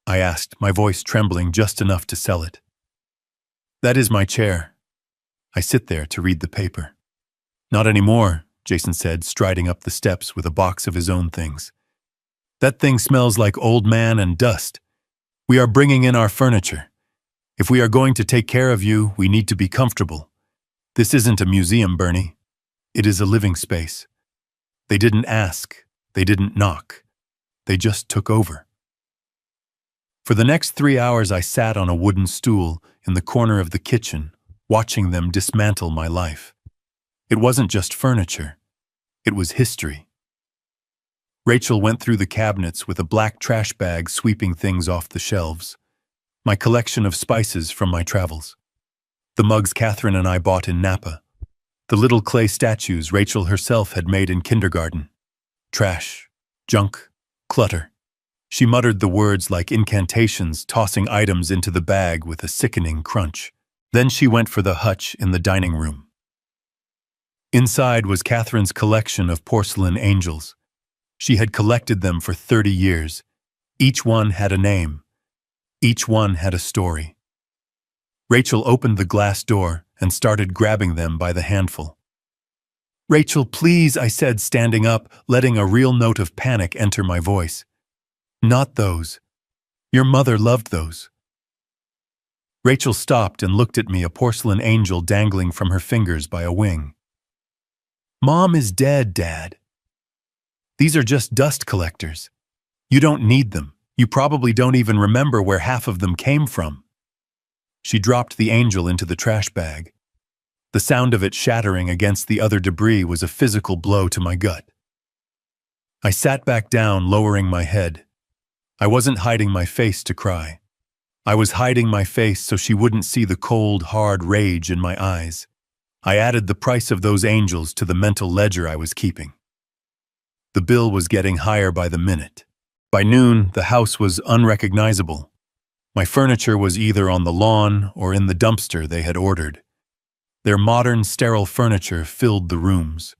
I asked, my voice trembling just enough to sell it. "That is my chair. I sit there to read the paper." "Not anymore," Jason said, striding up the steps with a box of his own things. "That thing smells like old man and dust. We are bringing in our furniture. If we are going to take care of you, we need to be comfortable. This isn't a museum, Bernie. It is a living space." They didn't ask. They didn't knock. They just took over. For the next 3 hours, I sat on a wooden stool in the corner of the kitchen, watching them dismantle my life. It wasn't just furniture. It was history. Rachel went through the cabinets with a black trash bag, sweeping things off the shelves. My collection of spices from my travels. The mugs Catherine and I bought in Napa. The little clay statues Rachel herself had made in kindergarten. Trash, junk, clutter. She muttered the words like incantations, tossing items into the bag with a sickening crunch. Then she went for the hutch in the dining room. Inside was Catherine's collection of porcelain angels. She had collected them for 30 years. Each one had a name. Each one had a story. Rachel opened the glass door and started grabbing them by the handful. "Rachel, please," I said, standing up, letting a real note of panic enter my voice. "Not those. Your mother loved those." Rachel stopped and looked at me, a porcelain angel dangling from her fingers by a wing. "Mom is dead, Dad. These are just dust collectors. You don't need them. You probably don't even remember where half of them came from." She dropped the angel into the trash bag. The sound of it shattering against the other debris was a physical blow to my gut. I sat back down, lowering my head. I wasn't hiding my face to cry. I was hiding my face so she wouldn't see the cold, hard rage in my eyes. I added the price of those angels to the mental ledger I was keeping. The bill was getting higher by the minute. By noon, the house was unrecognizable. My furniture was either on the lawn or in the dumpster they had ordered. Their modern, sterile furniture filled the rooms.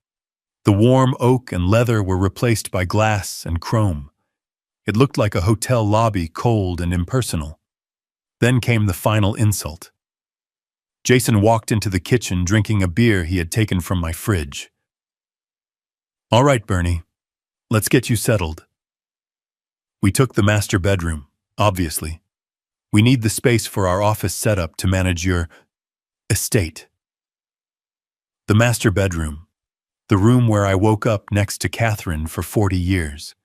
The warm oak and leather were replaced by glass and chrome. It looked like a hotel lobby, cold and impersonal. Then came the final insult. Jason walked into the kitchen drinking a beer he had taken from my fridge. "All right, Bernie, let's get you settled." We took the master bedroom, obviously. We need the space for our office setup to manage your estate. The master bedroom, the room where I woke up next to Catherine for 40 years.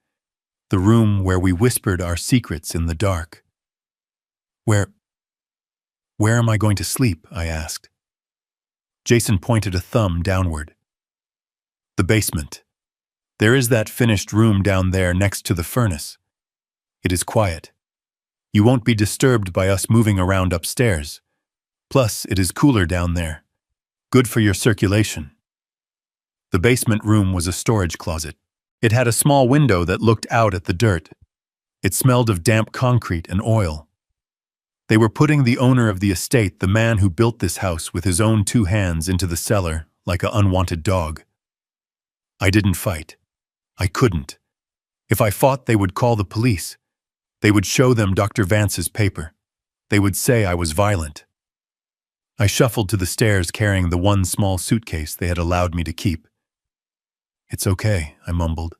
The room where we whispered our secrets in the dark. Where am I going to sleep?" I asked. Jason pointed a thumb downward. "The basement. There is that finished room down there next to the furnace. It is quiet. You won't be disturbed by us moving around upstairs. Plus, it is cooler down there. Good for your circulation." The basement room was a storage closet. It had a small window that looked out at the dirt. It smelled of damp concrete and oil. They were putting the owner of the estate, the man who built this house with his own 2 hands, into the cellar like an unwanted dog. I didn't fight. I couldn't. If I fought, they would call the police. They would show them Dr. Vance's paper. They would say I was violent. I shuffled to the stairs carrying the one small suitcase they had allowed me to keep. "It's okay," I mumbled.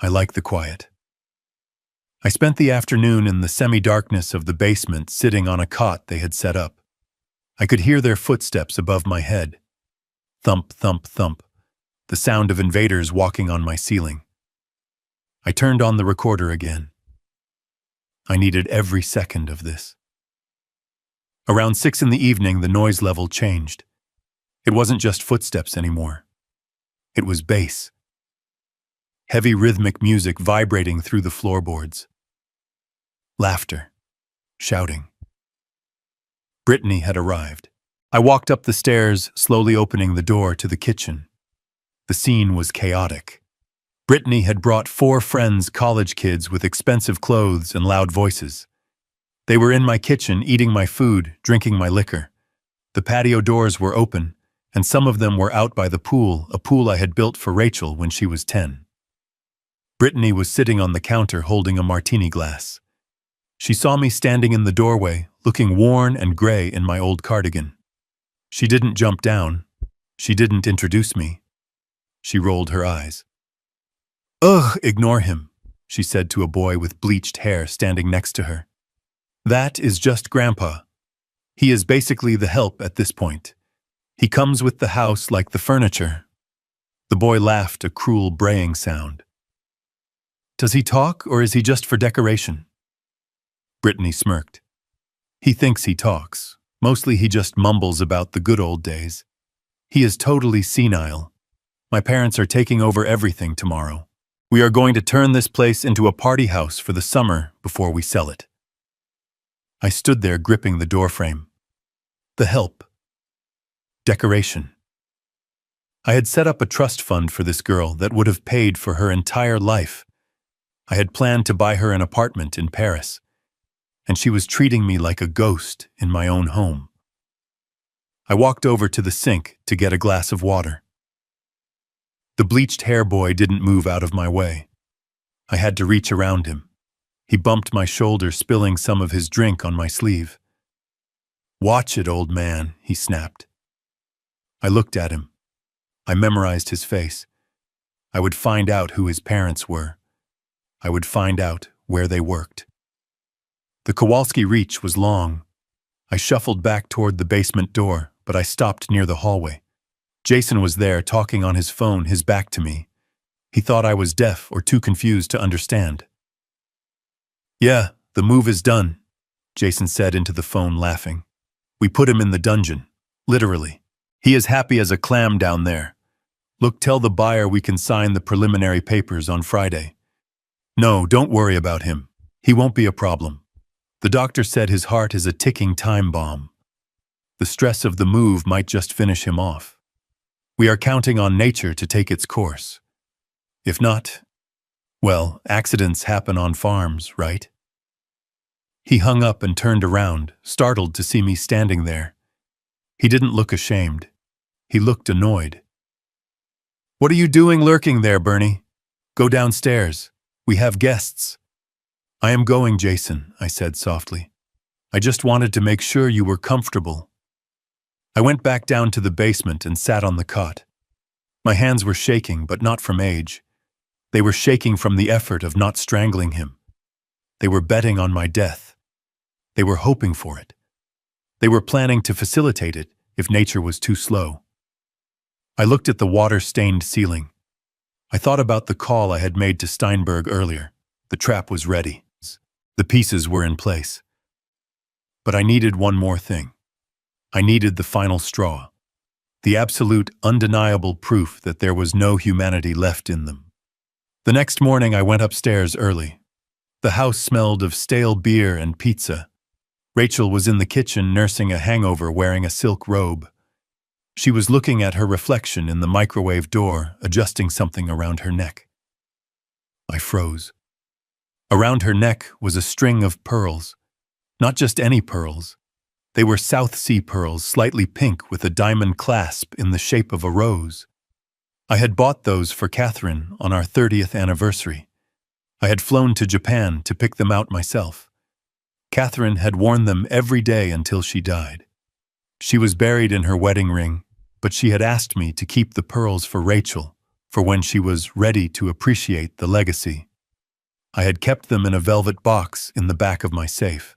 I like the quiet. I spent the afternoon in the semi-darkness of the basement sitting on a cot they had set up. I could hear their footsteps above my head. Thump, thump, thump. The sound of invaders walking on my ceiling. I turned on the recorder again. I needed every second of this. Around 6 in the evening, the noise level changed. It wasn't just footsteps anymore. It was bass. Heavy rhythmic music vibrating through the floorboards. Laughter. Shouting. Brittany had arrived. I walked up the stairs, slowly opening the door to the kitchen. The scene was chaotic. Brittany had brought 4 friends, college kids with expensive clothes and loud voices. They were in my kitchen, eating my food, drinking my liquor. The patio doors were open, and some of them were out by the pool, a pool I had built for Rachel when she was 10. Brittany was sitting on the counter holding a martini glass. She saw me standing in the doorway, looking worn and gray in my old cardigan. She didn't jump down. She didn't introduce me. She rolled her eyes. "Ugh, ignore him," she said to a boy with bleached hair standing next to her. "That is just Grandpa. He is basically the help at this point. He comes with the house like the furniture." The boy laughed, a cruel braying sound. "Does he talk, or is he just for decoration?" Brittany smirked. "He thinks he talks. Mostly he just mumbles about the good old days. He is totally senile. My parents are taking over everything tomorrow. We are going to turn this place into a party house for the summer before we sell it." I stood there gripping the doorframe. The help. Decoration. I had set up a trust fund for this girl that would have paid for her entire life. I had planned to buy her an apartment in Paris, and she was treating me like a ghost in my own home. I walked over to the sink to get a glass of water. The bleached hair boy didn't move out of my way. I had to reach around him. He bumped my shoulder, spilling some of his drink on my sleeve. "Watch it, old man," he snapped. I looked at him. I memorized his face. I would find out who his parents were. I would find out where they worked. The Kowalski reach was long. I shuffled back toward the basement door, but I stopped near the hallway. Jason was there, talking on his phone, his back to me. He thought I was deaf or too confused to understand. "Yeah, the move is done," Jason said into the phone, laughing. "We put him in the dungeon. Literally. He is happy as a clam down there. Look, tell the buyer we can sign the preliminary papers on Friday. No, don't worry about him. He won't be a problem. The doctor said his heart is a ticking time bomb. The stress of the move might just finish him off. We are counting on nature to take its course. If not, well, accidents happen on farms, right?" He hung up and turned around, startled to see me standing there. He didn't look ashamed. He looked annoyed. "What are you doing lurking there, Bernie? Go downstairs. We have guests." "I am going, Jason," I said softly. "I just wanted to make sure you were comfortable." I went back down to the basement and sat on the cot. My hands were shaking, but not from age. They were shaking from the effort of not strangling him. They were betting on my death. They were hoping for it. They were planning to facilitate it if nature was too slow. I looked at the water-stained ceiling. I thought about the call I had made to Steinberg earlier. The trap was ready. The pieces were in place. But I needed one more thing. I needed the final straw. The absolute, undeniable proof that there was no humanity left in them. The next morning I went upstairs early. The house smelled of stale beer and pizza. Rachel was in the kitchen nursing a hangover, wearing a silk robe. She was looking at her reflection in the microwave door, adjusting something around her neck. I froze. Around her neck was a string of pearls. Not just any pearls. They were South Sea pearls, slightly pink with a diamond clasp in the shape of a rose. I had bought those for Catherine on our 30th anniversary. I had flown to Japan to pick them out myself. Catherine had worn them every day until she died. She was buried in her wedding ring, but she had asked me to keep the pearls for Rachel, for when she was ready to appreciate the legacy. I had kept them in a velvet box in the back of my safe.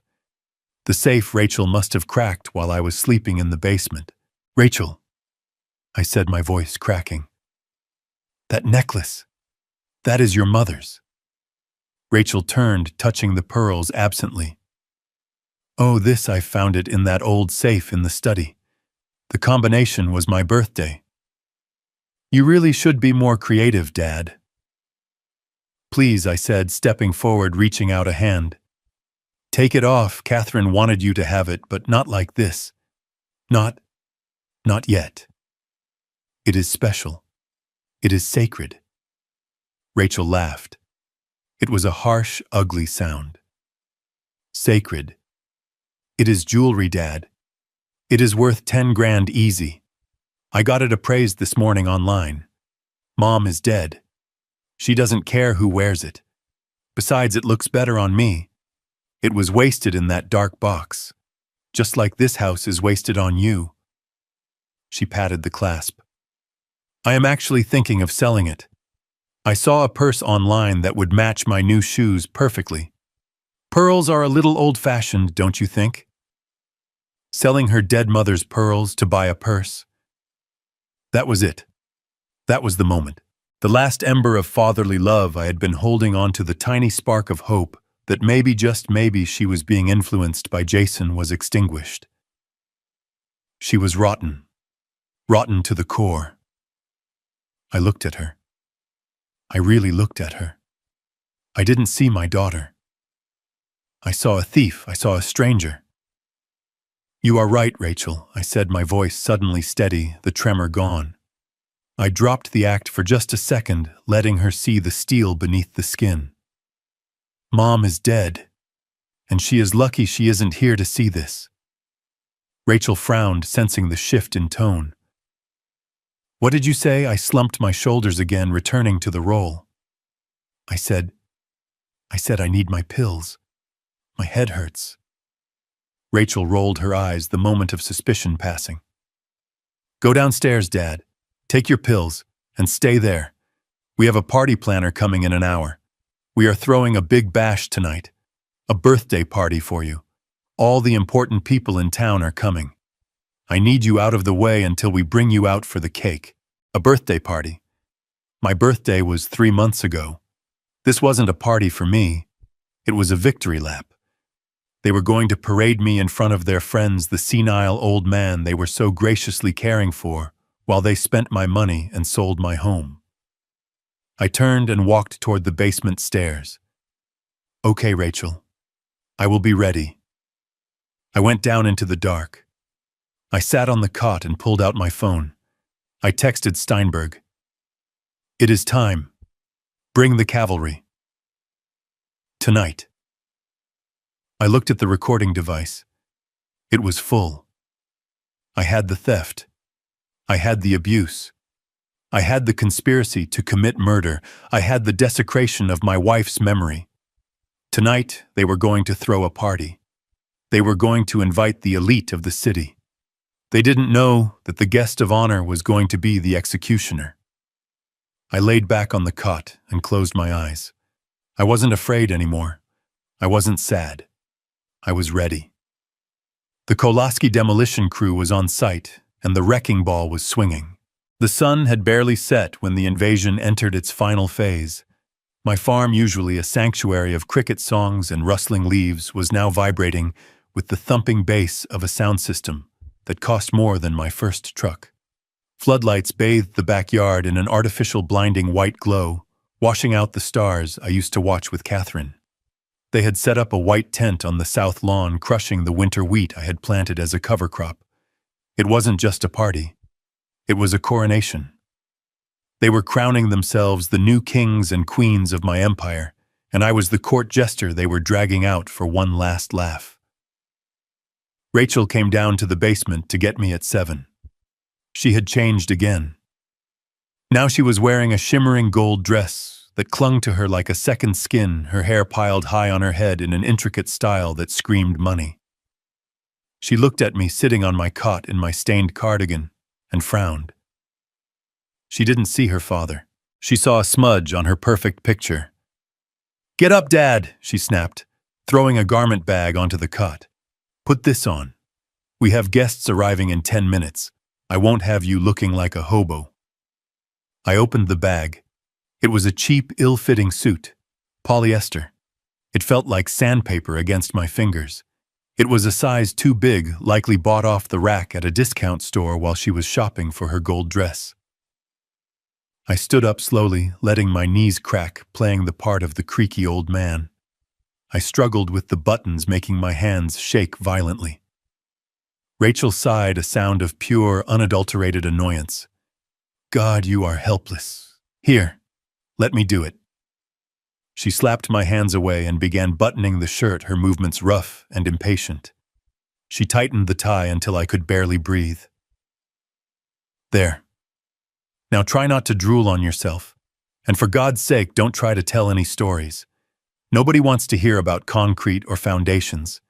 The safe Rachel must have cracked while I was sleeping in the basement. "Rachel," I said, my voice cracking. "That necklace, that is your mother's." Rachel turned, touching the pearls absently. "Oh, this I found it in that old safe in the study. The combination was my birthday." "You really should be more creative, Dad." "Please," I said, stepping forward, reaching out a hand. "Take it off. Catherine wanted you to have it, but not like this. Not yet. It is special. It is sacred." Rachel laughed. It was a harsh, ugly sound. "Sacred. It is jewelry, Dad. It is worth 10 grand easy. I got it appraised this morning online. Mom is dead. She doesn't care who wears it. Besides, it looks better on me. It was wasted in that dark box, just like this house is wasted on you." She patted the clasp. "I am actually thinking of selling it. I saw a purse online that would match my new shoes perfectly. Pearls are a little old-fashioned, don't you think?" Selling her dead mother's pearls to buy a purse. That was it. That was the moment. The last ember of fatherly love I had been holding on to, the tiny spark of hope that maybe, just maybe, she was being influenced by Jason, was extinguished. She was rotten. Rotten to the core. I looked at her. I really looked at her. I didn't see my daughter. I saw a thief. I saw a stranger. "You are right, Rachel," I said, my voice suddenly steady, the tremor gone. I dropped the act for just a second, letting her see the steel beneath the skin. "Mom is dead, and she is lucky she isn't here to see this." Rachel frowned, sensing the shift in tone. "What did you say?" I slumped my shoulders again, returning to the role. I said I need my pills. My head hurts." Rachel rolled her eyes, the moment of suspicion passing. "Go downstairs, Dad. Take your pills, and stay there. We have a party planner coming in an hour. We are throwing a big bash tonight. A birthday party for you. All the important people in town are coming. I need you out of the way until we bring you out for the cake. A birthday party. My birthday was 3 months ago. This wasn't a party for me. It was a victory lap. They were going to parade me in front of their friends, the senile old man they were so graciously caring for, while they spent my money and sold my home." I turned and walked toward the basement stairs. "Okay, Rachel. I will be ready." I went down into the dark. I sat on the cot and pulled out my phone. I texted Steinberg. "It is time. Bring the cavalry. Tonight." I looked at the recording device. It was full. I had the theft. I had the abuse. I had the conspiracy to commit murder. I had the desecration of my wife's memory. Tonight, they were going to throw a party. They were going to invite the elite of the city. They didn't know that the guest of honor was going to be the executioner. I laid back on the cot and closed my eyes. I wasn't afraid anymore. I wasn't sad. I was ready. The Kolaski demolition crew was on site, and the wrecking ball was swinging. The sun had barely set when the invasion entered its final phase. My farm, usually a sanctuary of cricket songs and rustling leaves, was now vibrating with the thumping bass of a sound system that cost more than my first truck. Floodlights bathed the backyard in an artificial blinding white glow, washing out the stars I used to watch with Catherine. They had set up a white tent on the south lawn, crushing the winter wheat I had planted as a cover crop. It wasn't just a party. It was a coronation. They were crowning themselves the new kings and queens of my empire, and I was the court jester they were dragging out for one last laugh. Rachel came down to the basement to get me at 7. She had changed again. Now she was wearing a shimmering gold dress that clung to her like a second skin, her hair piled high on her head in an intricate style that screamed money. She looked at me sitting on my cot in my stained cardigan and frowned. She didn't see her father. She saw a smudge on her perfect picture. "Get up, Dad," she snapped, throwing a garment bag onto the cot. "Put this on. We have guests arriving in 10 minutes. I won't have you looking like a hobo." I opened the bag. It was a cheap, ill-fitting suit. Polyester. It felt like sandpaper against my fingers. It was a size too big, likely bought off the rack at a discount store while she was shopping for her gold dress. I stood up slowly, letting my knees crack, playing the part of the creaky old man. I struggled with the buttons, making my hands shake violently. Rachel sighed, a sound of pure, unadulterated annoyance. "God, you are helpless. Here, let me do it." She slapped my hands away and began buttoning the shirt, her movements rough and impatient. She tightened the tie until I could barely breathe. "There. Now try not to drool on yourself. And for God's sake, don't try to tell any stories. Nobody wants to hear about concrete or foundations.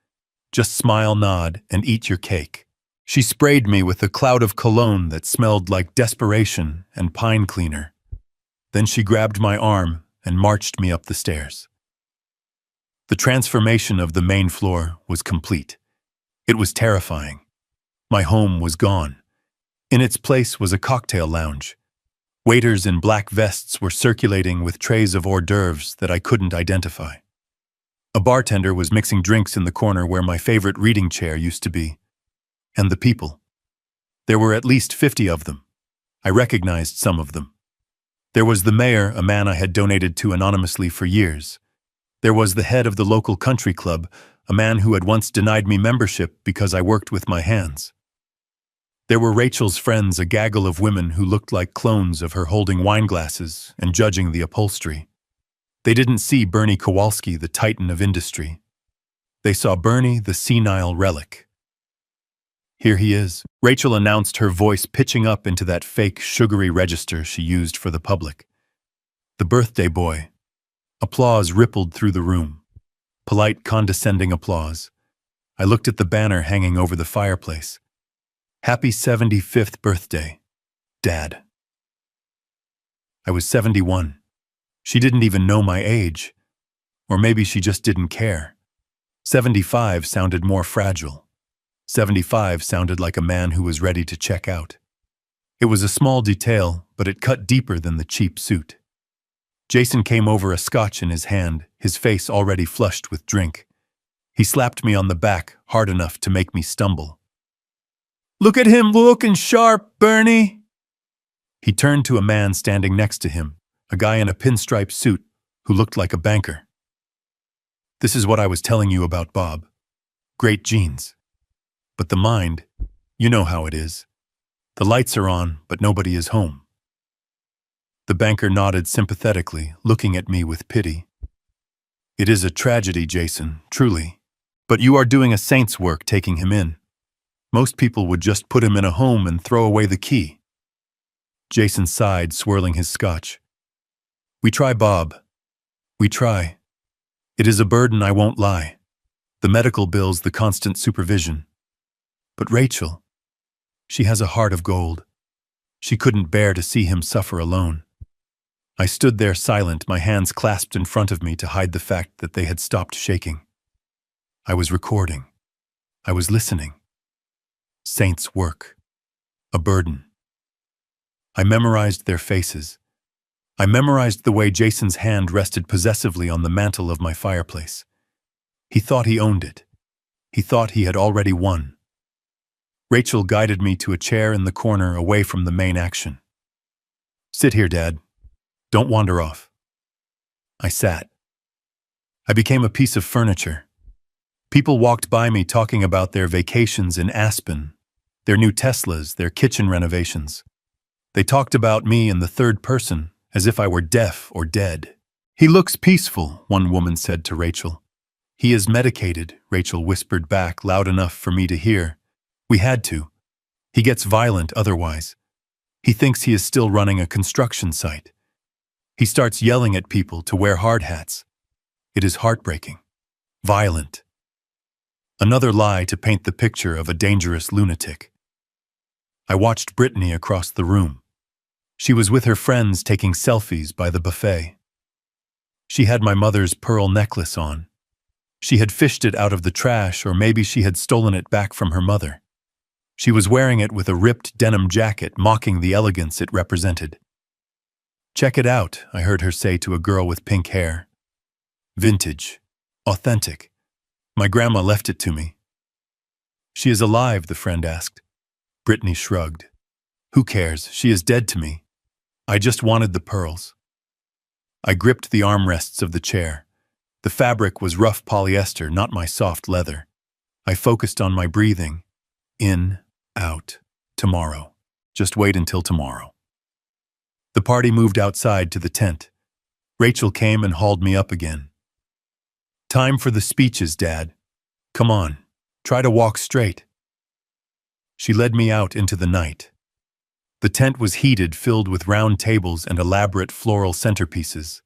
Just smile, nod, and eat your cake." She sprayed me with a cloud of cologne that smelled like desperation and pine cleaner. Then she grabbed my arm and marched me up the stairs. The transformation of the main floor was complete. It was terrifying. My home was gone. In its place was a cocktail lounge. Waiters in black vests were circulating with trays of hors d'oeuvres that I couldn't identify. A bartender was mixing drinks in the corner where my favorite reading chair used to be. And the people. There were at least 50 of them. I recognized some of them. There was the mayor, a man I had donated to anonymously for years. There was the head of the local country club, a man who had once denied me membership because I worked with my hands. There were Rachel's friends, a gaggle of women who looked like clones of her holding wine glasses and judging the upholstery. They didn't see Bernie Kowalski, the titan of industry. They saw Bernie, the senile relic. "Here he is," Rachel announced, her voice pitching up into that fake, sugary register she used for the public. "The birthday boy." Applause rippled through the room. Polite, condescending applause. I looked at the banner hanging over the fireplace. "Happy 75th birthday, Dad." I was 71. She didn't even know my age. Or maybe she just didn't care. 75 sounded more fragile. 75 sounded like a man who was ready to check out. It was a small detail, but it cut deeper than the cheap suit. Jason came over, a scotch in his hand, his face already flushed with drink. He slapped me on the back, hard enough to make me stumble. "Look at him looking sharp, Bernie!" He turned to a man standing next to him, a guy in a pinstripe suit who looked like a banker. "This is what I was telling you about Bob. Great genes. But the mind, you know how it is. The lights are on, but nobody is home." The banker nodded sympathetically, looking at me with pity. "It is a tragedy, Jason, truly. But you are doing a saint's work taking him in. Most people would just put him in a home and throw away the key." Jason sighed, swirling his scotch. "We try, Bob. We try. It is a burden, I won't lie. The medical bills, the constant supervision. But Rachel, she has a heart of gold. She couldn't bear to see him suffer alone." I stood there silent, my hands clasped in front of me to hide the fact that they had stopped shaking. I was recording. I was listening. Saints' work. A burden. I memorized their faces. I memorized the way Jason's hand rested possessively on the mantel of my fireplace. He thought he owned it. He thought he had already won. Rachel guided me to a chair in the corner away from the main action. "Sit here, Dad. Don't wander off." I sat. I became a piece of furniture. People walked by me talking about their vacations in Aspen, their new Teslas, their kitchen renovations. They talked about me in the third person, as if I were deaf or dead. "He looks peaceful," one woman said to Rachel. "He is medicated," Rachel whispered back, loud enough for me to hear. "We had to. He gets violent otherwise. He thinks he is still running a construction site. He starts yelling at people to wear hard hats. It is heartbreaking. Violent. Another lie to paint the picture of a dangerous lunatic. I watched Brittany across the room. She was with her friends taking selfies by the buffet. She had my mother's pearl necklace on. She had fished it out of the trash, or maybe she had stolen it back from her mother. She was wearing it with a ripped denim jacket, mocking the elegance it represented. "Check it out," I heard her say to a girl with pink hair. "Vintage. Authentic. My grandma left it to me." "She is alive?" the friend asked. Brittany shrugged. "Who cares? She is dead to me. I just wanted the pearls." I gripped the armrests of the chair. The fabric was rough polyester, not my soft leather. I focused on my breathing. In, out, tomorrow. Just wait until tomorrow. The party moved outside to the tent. Rachel came and hauled me up again. "Time for the speeches, Dad. Come on, try to walk straight." She led me out into the night. The tent was heated, filled with round tables and elaborate floral centerpieces.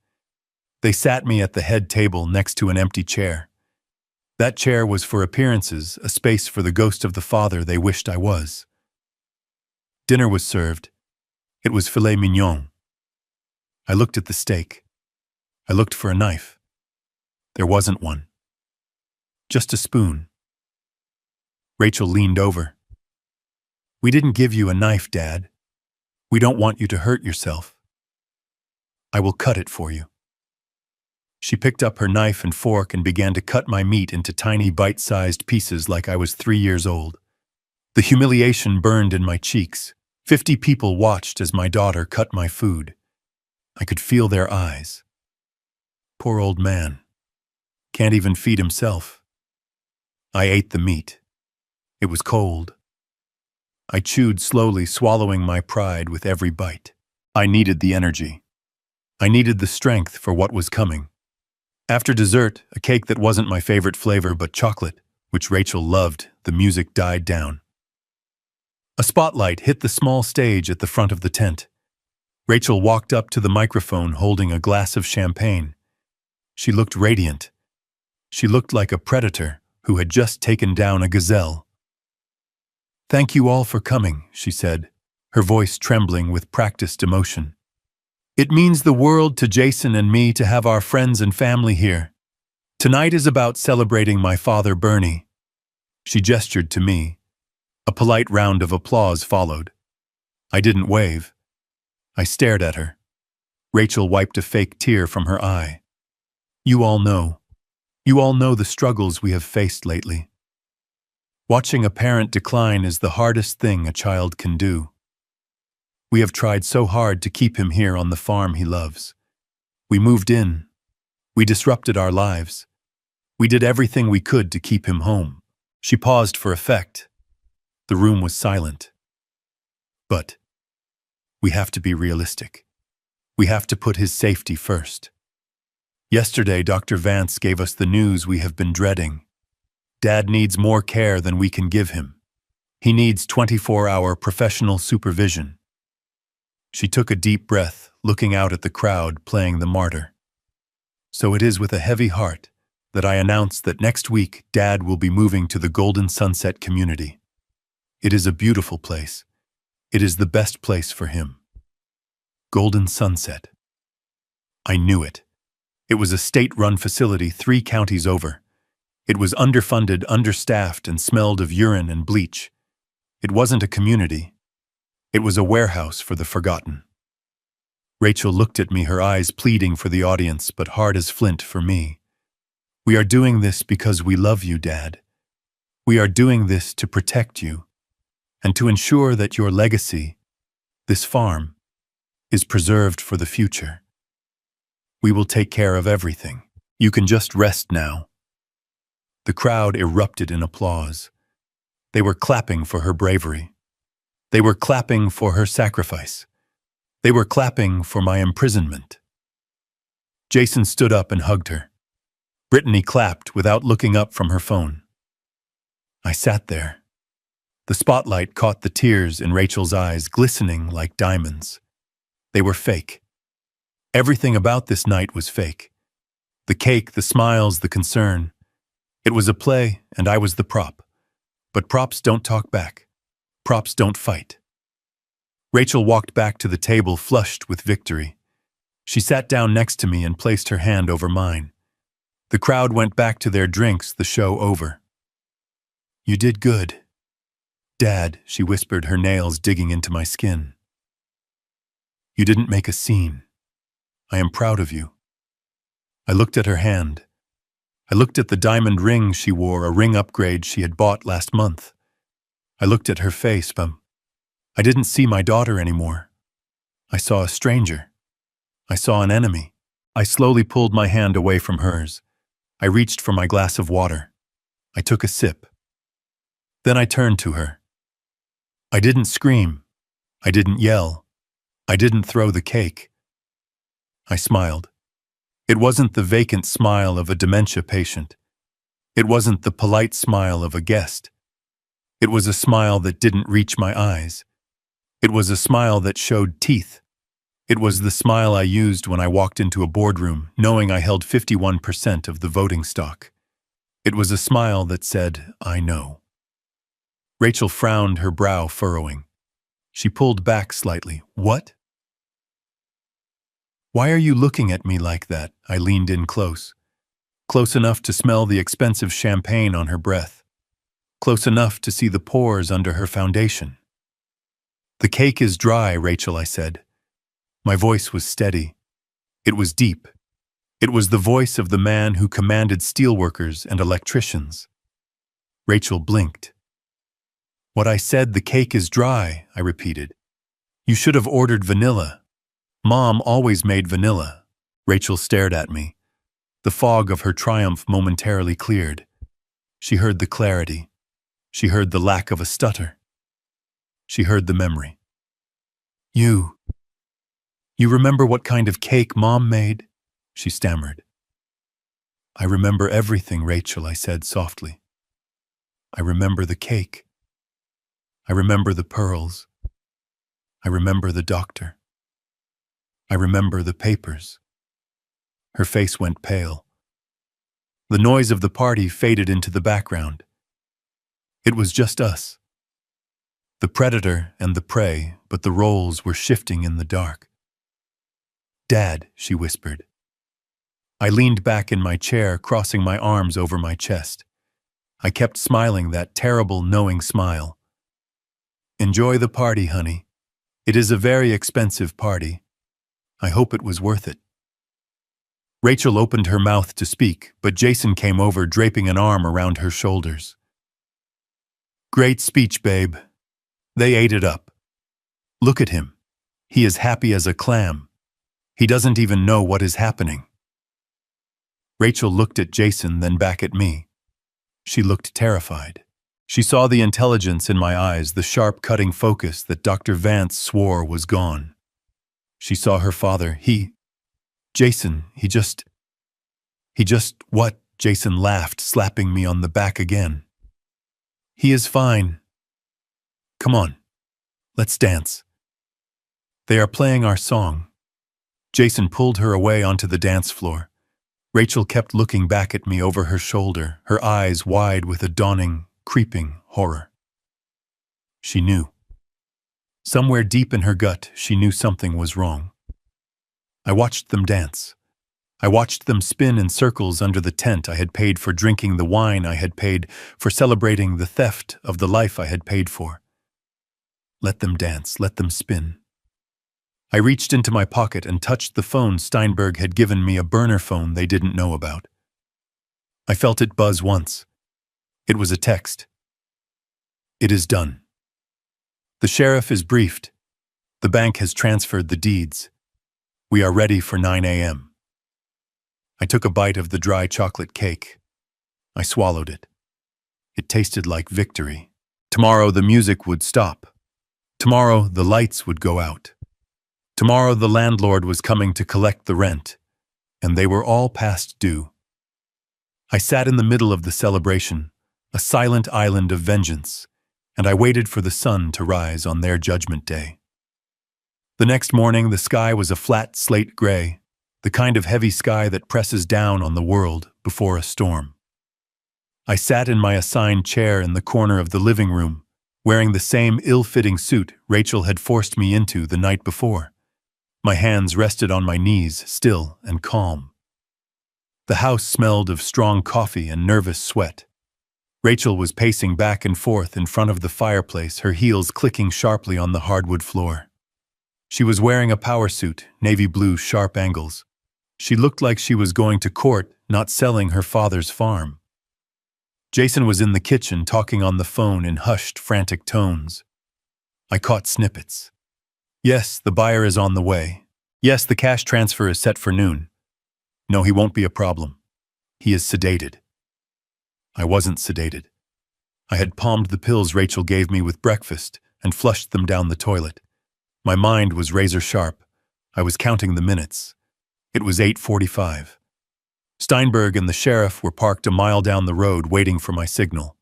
They sat me at the head table next to an empty chair. That chair was for appearances, a space for the ghost of the father they wished I was. Dinner was served. It was filet mignon. I looked at the steak. I looked for a knife. There wasn't one. Just a spoon. Rachel leaned over. "We didn't give you a knife, Dad. We don't want you to hurt yourself. I will cut it for you." She picked up her knife and fork and began to cut my meat into tiny bite-sized pieces like I was 3 years old. The humiliation burned in my cheeks. 50 people watched as my daughter cut my food. I could feel their eyes. Poor old man. Can't even feed himself. I ate the meat. It was cold. I chewed slowly, swallowing my pride with every bite. I needed the energy. I needed the strength for what was coming. After dessert, a cake that wasn't my favorite flavor but chocolate, which Rachel loved, the music died down. A spotlight hit the small stage at the front of the tent. Rachel walked up to the microphone holding a glass of champagne. She looked radiant. She looked like a predator who had just taken down a gazelle. "Thank you all for coming," she said, her voice trembling with practiced emotion. "It means the world to Jason and me to have our friends and family here. Tonight is about celebrating my father, Bernie." She gestured to me. A polite round of applause followed. I didn't wave. I stared at her. Rachel wiped a fake tear from her eye. You all know the struggles we have faced lately. Watching a parent decline is the hardest thing a child can do. We have tried so hard to keep him here on the farm he loves. We moved in. We disrupted our lives. We did everything we could to keep him home. She paused for effect. The room was silent. But we have to be realistic. We have to put his safety first. Yesterday, Dr. Vance gave us the news we have been dreading. Dad needs more care than we can give him. He needs 24-hour professional supervision. She took a deep breath, looking out at the crowd playing the martyr. So it is with a heavy heart that I announce that next week Dad will be moving to the Golden Sunset community. It is a beautiful place. It is the best place for him. Golden Sunset. I knew it. It was a state-run facility 3 counties over. It was underfunded, understaffed, and smelled of urine and bleach. It wasn't a community. It was a warehouse for the forgotten. Rachel looked at me, her eyes pleading for the audience, but hard as flint for me. We are doing this because we love you, Dad. We are doing this to protect you, and to ensure that your legacy, this farm, is preserved for the future. We will take care of everything. You can just rest now. The crowd erupted in applause. They were clapping for her bravery. They were clapping for her sacrifice. They were clapping for my imprisonment. Jason stood up and hugged her. Brittany clapped without looking up from her phone. I sat there. The spotlight caught the tears in Rachel's eyes, glistening like diamonds. They were fake. Everything about this night was fake. The cake, the smiles, the concern. It was a play, and I was the prop. But props don't talk back. Props don't fight. Rachel walked back to the table flushed with victory. She sat down next to me and placed her hand over mine. The crowd went back to their drinks, the show over. "You did good. Dad," she whispered, her nails digging into my skin. "You didn't make a scene. I am proud of you." I looked at her hand. I looked at the diamond ring she wore, a ring upgrade she had bought last month. I looked at her face, but I didn't see my daughter anymore. I saw a stranger. I saw an enemy. I slowly pulled my hand away from hers. I reached for my glass of water. I took a sip. Then I turned to her. I didn't scream. I didn't yell. I didn't throw the cake. I smiled. It wasn't the vacant smile of a dementia patient. It wasn't the polite smile of a guest. It was a smile that didn't reach my eyes. It was a smile that showed teeth. It was the smile I used when I walked into a boardroom, knowing I held 51% of the voting stock. It was a smile that said, "I know." Rachel frowned, her brow furrowing. She pulled back slightly. "What?" "Why are you looking at me like that?" I leaned in close. Close enough to smell the expensive champagne on her breath. Close enough to see the pores under her foundation. "The cake is dry, Rachel," I said. My voice was steady. It was deep. It was the voice of the man who commanded steelworkers and electricians. Rachel blinked. "What I said, the cake is dry," I repeated. "You should have ordered vanilla. Mom always made vanilla." Rachel stared at me. The fog of her triumph momentarily cleared. She heard the clarity. She heard the lack of a stutter. She heard the memory. You remember what kind of cake Mom made?" she stammered. "I remember everything, Rachel," I said softly. "I remember the cake. I remember the pearls. I remember the doctor. I remember the papers." Her face went pale. The noise of the party faded into the background. It was just us. The predator and the prey, but the roles were shifting in the dark. "Dad," she whispered. I leaned back in my chair, crossing my arms over my chest. I kept smiling, that terrible, knowing smile. "Enjoy the party, honey. It is a very expensive party. I hope it was worth it." Rachel opened her mouth to speak, but Jason came over, draping an arm around her shoulders. "Great speech, babe. They ate it up. Look at him. He is happy as a clam. He doesn't even know what is happening." Rachel looked at Jason, then back at me. She looked terrified. She saw the intelligence in my eyes, the sharp, cutting focus that Dr. Vance swore was gone. She saw her father. Jason, he just, what?" Jason laughed, slapping me on the back again. "He is fine. Come on, let's dance. They are playing our song." Jason pulled her away onto the dance floor. Rachel kept looking back at me over her shoulder, her eyes wide with a dawning, creeping horror. She knew. Somewhere deep in her gut, she knew something was wrong. I watched them dance. I watched them spin in circles under the tent I had paid for, drinking the wine I had paid for, celebrating the theft of the life I had paid for. Let them dance, let them spin. I reached into my pocket and touched the phone. Steinberg had given me a burner phone they didn't know about. I felt it buzz once. It was a text. "It is done. The sheriff is briefed. The bank has transferred the deeds. We are ready for 9 a.m. I took a bite of the dry chocolate cake. I swallowed it. It tasted like victory. Tomorrow the music would stop. Tomorrow the lights would go out. Tomorrow the landlord was coming to collect the rent, and they were all past due. I sat in the middle of the celebration, a silent island of vengeance, and I waited for the sun to rise on their judgment day. The next morning, the sky was a flat slate gray. the kind of heavy sky that presses down on the world before a storm. I sat in my assigned chair in the corner of the living room, wearing the same ill-fitting suit Rachel had forced me into the night before. My hands rested on my knees, still and calm. The house smelled of strong coffee and nervous sweat. Rachel was pacing back and forth in front of the fireplace, her heels clicking sharply on the hardwood floor. She was wearing a power suit, navy blue, sharp angles. She looked like she was going to court, not selling her father's farm. Jason was in the kitchen talking on the phone in hushed, frantic tones. I caught snippets. Yes, the buyer is on the way. Yes, the cash transfer is set for noon. No, he won't be a problem. He is sedated. I wasn't sedated. I had palmed the pills Rachel gave me with breakfast and flushed them down the toilet. My mind was razor sharp. I was counting the minutes. It was 8:45. Steinberg and the sheriff were parked a mile down the road waiting for my signal.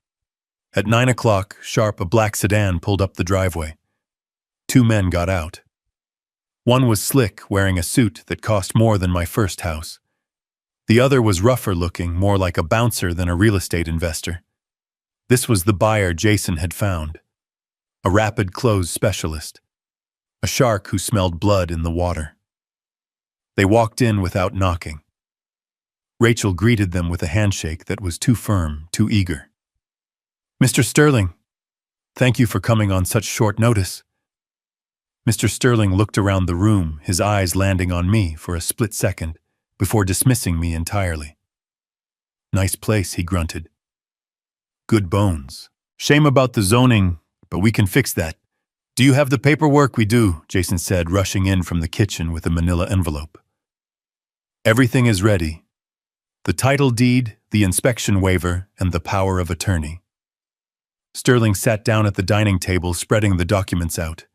At 9 o'clock, sharp, a black sedan pulled up the driveway. 2 men got out. One was slick, wearing a suit that cost more than my first house. The other was rougher looking, more like a bouncer than a real estate investor. This was the buyer Jason had found. A rapid close specialist. A shark who smelled blood in the water. They walked in without knocking. Rachel greeted them with a handshake that was too firm, too eager. "Mr. Sterling, thank you for coming on such short notice." Mr. Sterling looked around the room, his eyes landing on me for a split second, before dismissing me entirely. "Nice place," he grunted. "Good bones. Shame about the zoning, but we can fix that." "Do you have the paperwork?" "We do," Jason said, rushing in from the kitchen with a manila envelope. "Everything is ready. The title deed, the inspection waiver, and the power of attorney." Sterling sat down at the dining table, spreading the documents out.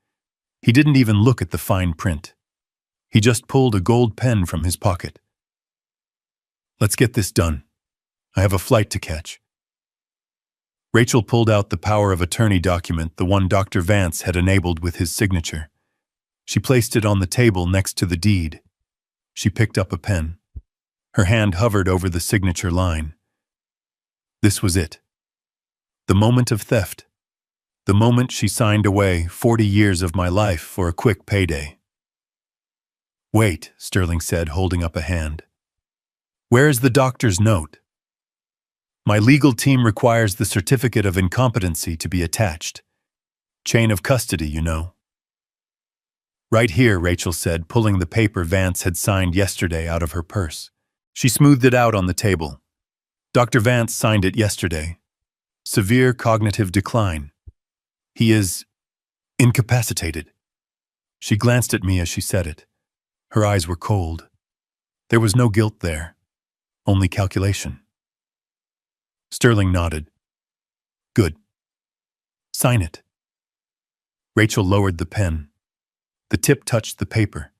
He didn't even look at the fine print. He just pulled a gold pen from his pocket. "Let's get this done. I have a flight to catch." Rachel pulled out the power of attorney document, the one Dr. Vance had enabled with his signature. She placed it on the table next to the deed. She picked up a pen. Her hand hovered over the signature line. This was it. The moment of theft. The moment she signed away 40 years of my life for a quick payday. "Wait," Sterling said, holding up a hand. "Where is the doctor's note?" "My legal team requires the certificate of incompetency to be attached. Chain of custody, you know." "Right here," Rachel said, pulling the paper Vance had signed yesterday out of her purse. She smoothed it out on the table. "Dr. Vance signed it yesterday. Severe cognitive decline. He is incapacitated." She glanced at me as she said it. Her eyes were cold. There was no guilt there, only calculation. Sterling nodded. "Good. Sign it." Rachel lowered the pen. The tip touched the paper.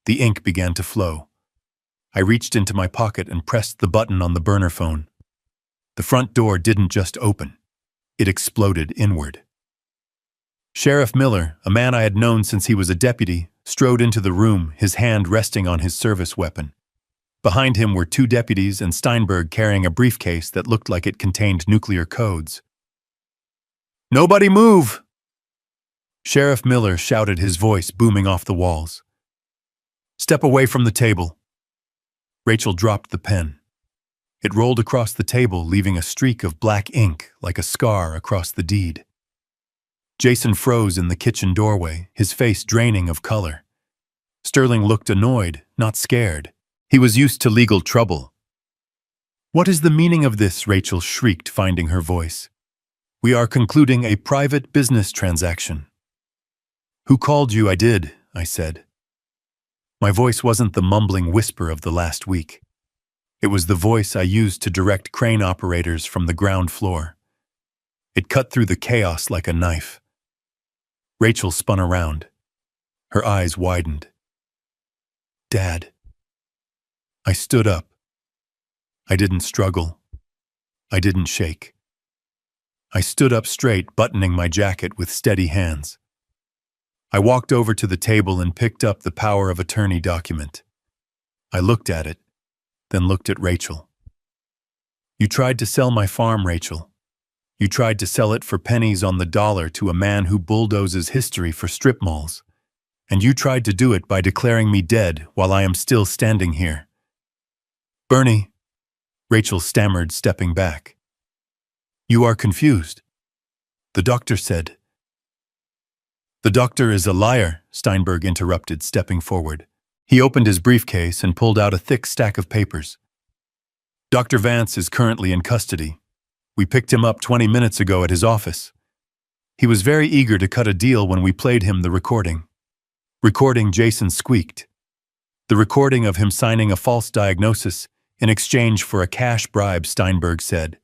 The ink began to flow. I reached into my pocket and pressed the button on the burner phone. The front door didn't just open. It exploded inward. Sheriff Miller, a man I had known since he was a deputy, strode into the room, his hand resting on his service weapon. Behind him were 2 deputies and Steinberg carrying a briefcase that looked like it contained nuclear codes. "Nobody move!" Sheriff Miller shouted, his voice booming off the walls. "Step away from the table." Rachel dropped the pen. It rolled across the table, leaving a streak of black ink like a scar across the deed. Jason froze in the kitchen doorway, his face draining of color. Sterling looked annoyed, not scared. He was used to legal trouble. "What is the meaning of this?" Rachel shrieked, finding her voice. "We are concluding a private business transaction." "Who called you?" "I did," I said. My voice wasn't the mumbling whisper of the last week. It was the voice I used to direct crane operators from the ground floor. It cut through the chaos like a knife. Rachel spun around. Her eyes widened. "Dad." I stood up. I didn't struggle. I didn't shake. I stood up straight, buttoning my jacket with steady hands. I walked over to the table and picked up the power of attorney document. I looked at it, then looked at Rachel. You tried to sell my farm, Rachel. You tried to sell it for pennies on the dollar to a man who bulldozes history for strip malls. And you tried to do it by declaring me dead while I am still standing here. Bernie, Rachel stammered, stepping back. You are confused. The doctor said. The doctor is a liar, Steinberg interrupted, stepping forward. He opened his briefcase and pulled out a thick stack of papers. Dr. Vance is currently in custody. We picked him up 20 minutes ago at his office. He was very eager to cut a deal when we played him the recording. Recording, Jason squeaked. The recording of him signing a false diagnosis in exchange for a cash bribe, Steinberg said.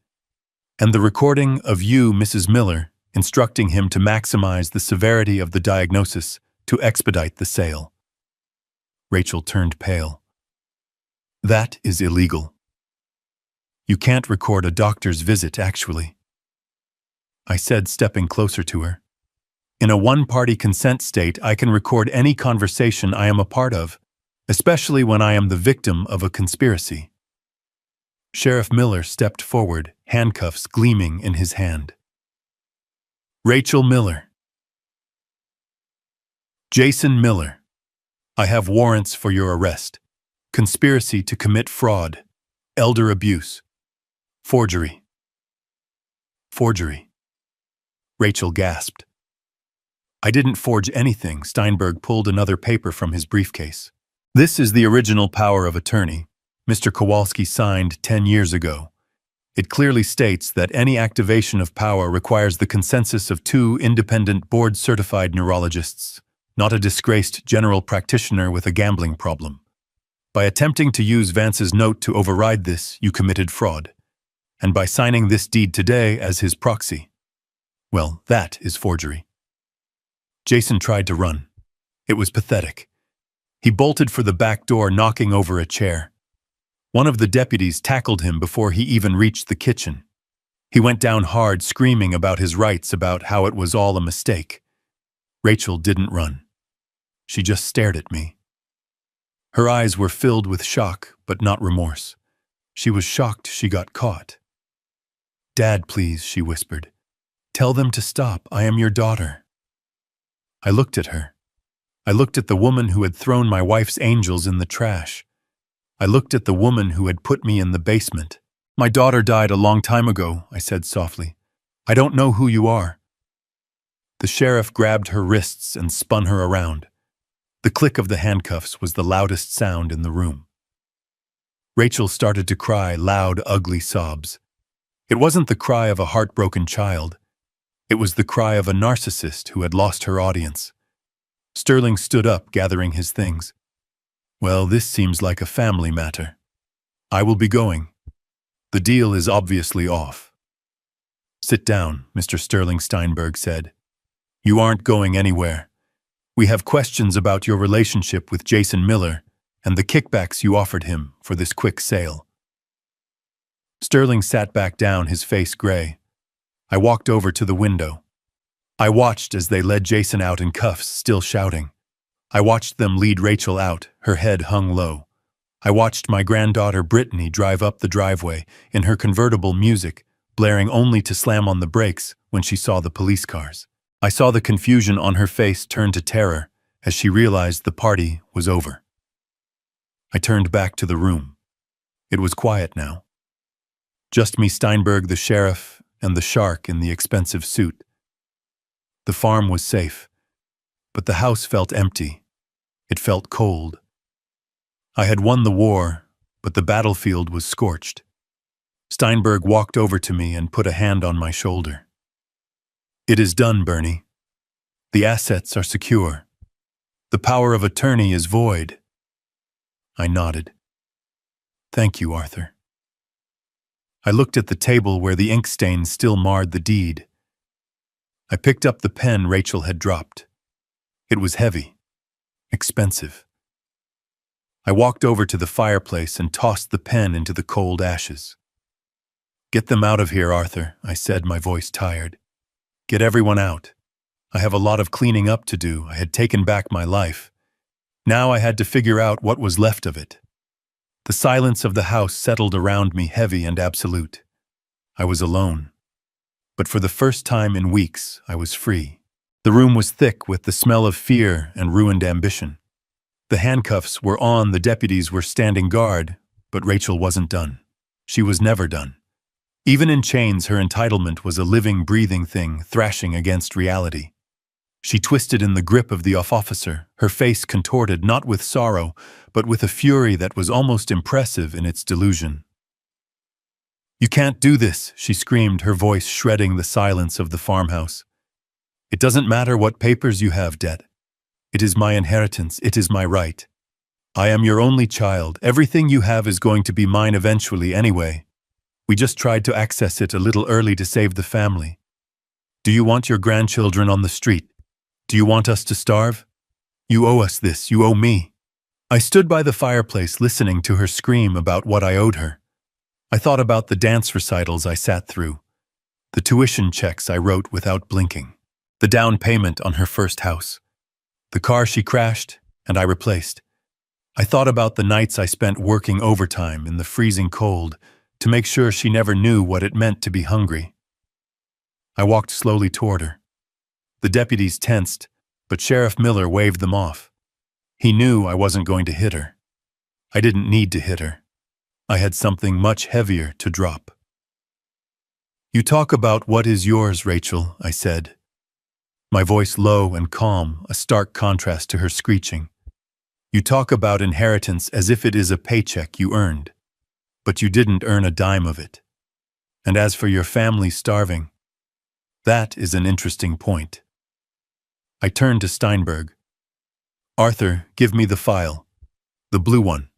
And the recording of you, Mrs. Miller, instructing him to maximize the severity of the diagnosis to expedite the sale. Rachel turned pale. That is illegal. You can't record a doctor's visit, actually. I said, stepping closer to her. In a one-party consent state, I can record any conversation I am a part of, especially when I am the victim of a conspiracy. Sheriff Miller stepped forward, handcuffs gleaming in his hand. Rachel Miller. Jason Miller. I have warrants for your arrest. Conspiracy to commit fraud. Elder abuse. Forgery. Forgery. Rachel gasped. I didn't forge anything. Steinberg pulled another paper from his briefcase. This is the original power of attorney Mr. Kowalski signed 10 years ago. It clearly states that any activation of power requires the consensus of 2 independent board-certified neurologists, not a disgraced general practitioner with a gambling problem. By attempting to use Vance's note to override this, you committed fraud. And by signing this deed today as his proxy, well, that is forgery. Jason tried to run. It was pathetic. He bolted for the back door, knocking over a chair. One of the deputies tackled him before he even reached the kitchen. He went down hard, screaming about his rights, about how it was all a mistake. Rachel didn't run. She just stared at me. Her eyes were filled with shock, but not remorse. She was shocked she got caught. Dad, please, she whispered. Tell them to stop. I am your daughter. I looked at her. I looked at the woman who had thrown my wife's angels in the trash. I looked at the woman who had put me in the basement. My daughter died a long time ago, I said softly. I don't know who you are. The sheriff grabbed her wrists and spun her around. The click of the handcuffs was the loudest sound in the room. Rachel started to cry loud, ugly sobs. It wasn't the cry of a heartbroken child. It was the cry of a narcissist who had lost her audience. Sterling stood up, gathering his things. Well, this seems like a family matter. I will be going. The deal is obviously off. Sit down, Mr. Sterling, Steinberg said. You aren't going anywhere. We have questions about your relationship with Jason Miller and the kickbacks you offered him for this quick sale. Sterling sat back down, his face gray. I walked over to the window. I watched as they led Jason out in cuffs, still shouting. I watched them lead Rachel out, her head hung low. I watched my granddaughter Brittany drive up the driveway in her convertible, music blaring only to slam on the brakes when she saw the police cars. I saw the confusion on her face turn to terror as she realized the party was over. I turned back to the room. It was quiet now. Just me, Steinberg, the sheriff, and the shark in the expensive suit. The farm was safe, but the house felt empty. It felt cold. I had won the war, but the battlefield was scorched. Steinberg walked over to me and put a hand on my shoulder. It is done, Bernie. The assets are secure. The power of attorney is void. I nodded. Thank you, Arthur. I looked at the table where the ink stains still marred the deed. I picked up the pen Rachel had dropped. It was heavy, expensive. I walked over to the fireplace and tossed the pen into the cold ashes. Get them out of here, Arthur, I said, my voice tired. Get everyone out. I have a lot of cleaning up to do. I had taken back my life. Now I had to figure out what was left of it. The silence of the house settled around me heavy and absolute. I was alone. But for the first time in weeks, I was free. The room was thick with the smell of fear and ruined ambition. The handcuffs were on, the deputies were standing guard, but Rachel wasn't done. She was never done. Even in chains, her entitlement was a living, breathing thing thrashing against reality. She twisted in the grip of the officer, her face contorted not with sorrow, but with a fury that was almost impressive in its delusion. "You can't do this," she screamed, her voice shredding the silence of the farmhouse. "It doesn't matter what papers you have, Det. It is my inheritance, it is my right. I am your only child, everything you have is going to be mine eventually anyway. We just tried to access it a little early to save the family. Do you want your grandchildren on the street? Do you want us to starve? You owe us this, you owe me." I stood by the fireplace listening to her scream about what I owed her. I thought about the dance recitals I sat through, the tuition checks I wrote without blinking, the down payment on her first house, the car she crashed and I replaced. I thought about the nights I spent working overtime in the freezing cold to make sure she never knew what it meant to be hungry. I walked slowly toward her. The deputies tensed, but Sheriff Miller waved them off. He knew I wasn't going to hit her. I didn't need to hit her. I had something much heavier to drop. "You talk about what is yours, Rachel," I said. My voice low and calm, a stark contrast to her screeching. "You talk about inheritance as if it is a paycheck you earned. But you didn't earn a dime of it. And as for your family starving, that is an interesting point." I turned to Steinberg. "Arthur, give me the file. The blue one."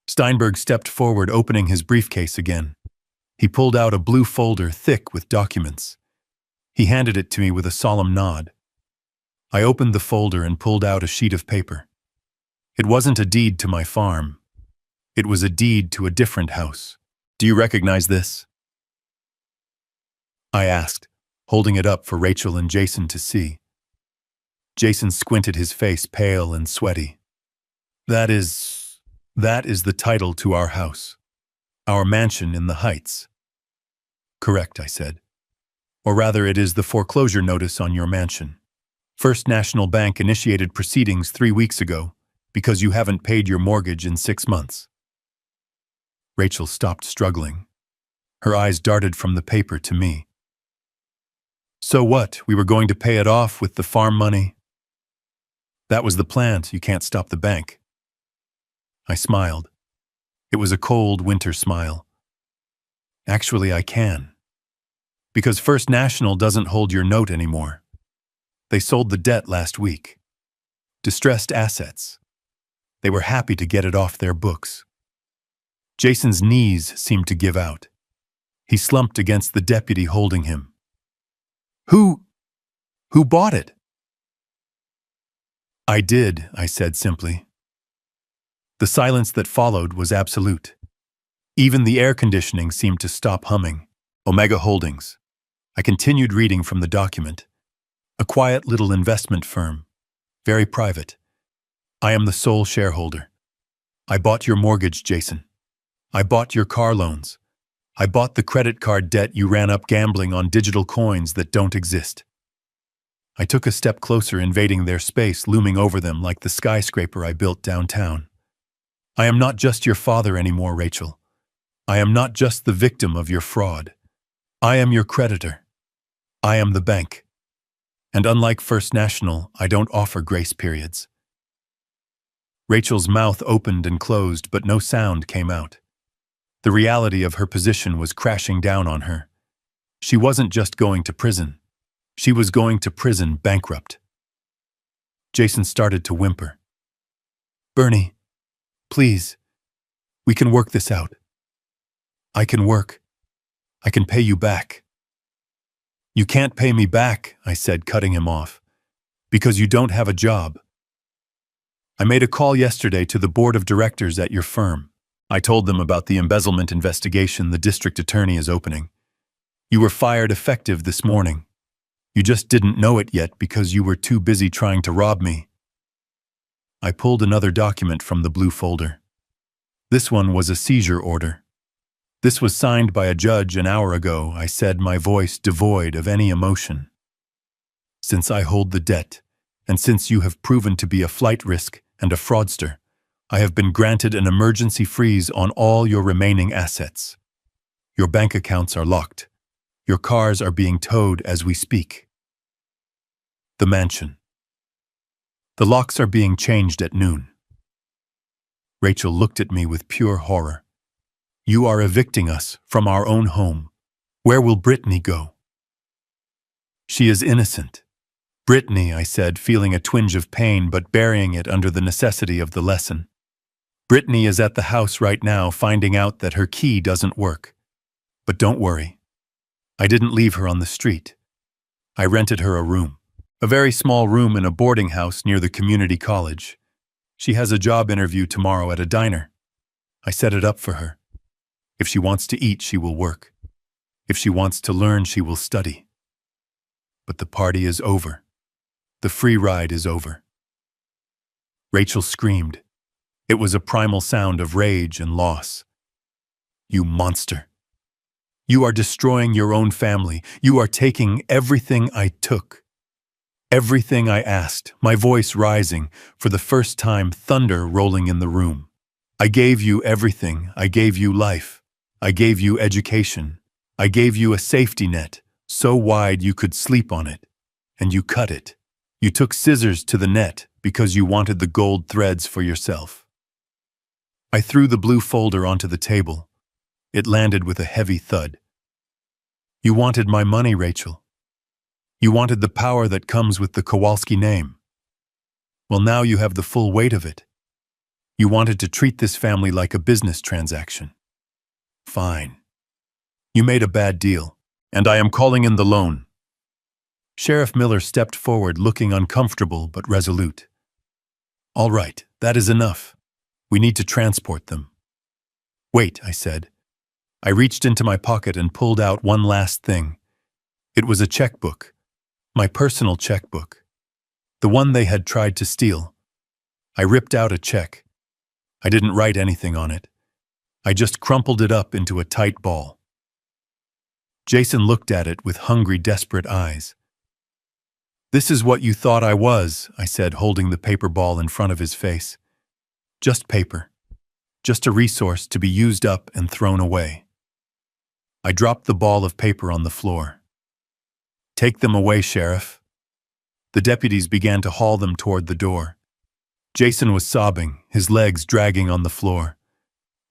Steinberg stepped forward, opening his briefcase again. He pulled out a blue folder thick with documents. He handed it to me with a solemn nod. I opened the folder and pulled out a sheet of paper. It wasn't a deed to my farm. It was a deed to a different house. "Do you recognize this?" I asked, holding it up for Rachel and Jason to see. Jason squinted, his face pale and sweaty. That is the title to our house. Our mansion in the Heights." "Correct," I said. "Or rather, it is the foreclosure notice on your mansion. First National Bank initiated proceedings 3 weeks ago because you haven't paid your mortgage in 6 months." Rachel stopped struggling. Her eyes darted from the paper to me. "So what, we were going to pay it off with the farm money?" "That was the plan, so you can't stop the bank." I smiled. It was a cold winter smile. "Actually, I can. Because First National doesn't hold your note anymore. They sold the debt last week. Distressed assets. They were happy to get it off their books." Jason's knees seemed to give out. He slumped against the deputy holding him. Who bought it?" "I did," I said simply. The silence that followed was absolute. Even the air conditioning seemed to stop humming. "Omega Holdings." I continued reading from the document. "A quiet little investment firm. Very private. I am the sole shareholder. I bought your mortgage, Jason. I bought your car loans. I bought the credit card debt you ran up gambling on digital coins that don't exist." I took a step closer, invading their space, looming over them like the skyscraper I built downtown. "I am not just your father anymore, Rachel. I am not just the victim of your fraud. I am your creditor. I am the bank. And unlike First National, I don't offer grace periods." Rachel's mouth opened and closed, but no sound came out. The reality of her position was crashing down on her. She wasn't just going to prison. She was going to prison bankrupt. Jason started to whimper. "Bernie, please, we can work this out. I can work. I can pay you back." "You can't pay me back," I said, cutting him off, "because you don't have a job. I made a call yesterday to the board of directors at your firm. I told them about the embezzlement investigation the district attorney is opening. You were fired effective this morning. You just didn't know it yet because you were too busy trying to rob me." I pulled another document from the blue folder. This one was a seizure order. This was signed by a judge an hour ago, I said, my voice devoid of any emotion. Since I hold the debt, and since you have proven to be a flight risk and a fraudster, I have been granted an emergency freeze on all your remaining assets. Your bank accounts are locked. Your cars are being towed as we speak. The mansion. The locks are being changed at noon. Rachel looked at me with pure horror. You are evicting us from our own home. Where will Brittany go? She is innocent. Brittany, I said, feeling a twinge of pain but burying it under the necessity of the lesson. Brittany is at the house right now finding out that her key doesn't work. But don't worry. I didn't leave her on the street. I rented her a room. A very small room in a boarding house near the community college. She has a job interview tomorrow at a diner. I set it up for her. If she wants to eat, she will work. If she wants to learn, she will study. But the party is over. The free ride is over. Rachel screamed. It was a primal sound of rage and loss. You monster. You are destroying your own family. You are taking everything I took. Everything I asked, my voice rising, for the first time thunder rolling in the room. I gave you everything. I gave you life. I gave you education. I gave you a safety net, so wide you could sleep on it. And you cut it. You took scissors to the net because you wanted the gold threads for yourself. I threw the blue folder onto the table. It landed with a heavy thud. You wanted my money, Rachel. You wanted the power that comes with the Kowalski name. Well, now you have the full weight of it. You wanted to treat this family like a business transaction. Fine. You made a bad deal, and I am calling in the loan. Sheriff Miller stepped forward, looking uncomfortable but resolute. All right, that is enough. We need to transport them. Wait, I said. I reached into my pocket and pulled out one last thing. It was a checkbook. My personal checkbook. The one they had tried to steal. I ripped out a check. I didn't write anything on it. I just crumpled it up into a tight ball. Jason looked at it with hungry, desperate eyes. This is what you thought I was, I said, holding the paper ball in front of his face. Just paper. Just a resource to be used up and thrown away. I dropped the ball of paper on the floor. Take them away, Sheriff. The deputies began to haul them toward the door. Jason was sobbing, his legs dragging on the floor.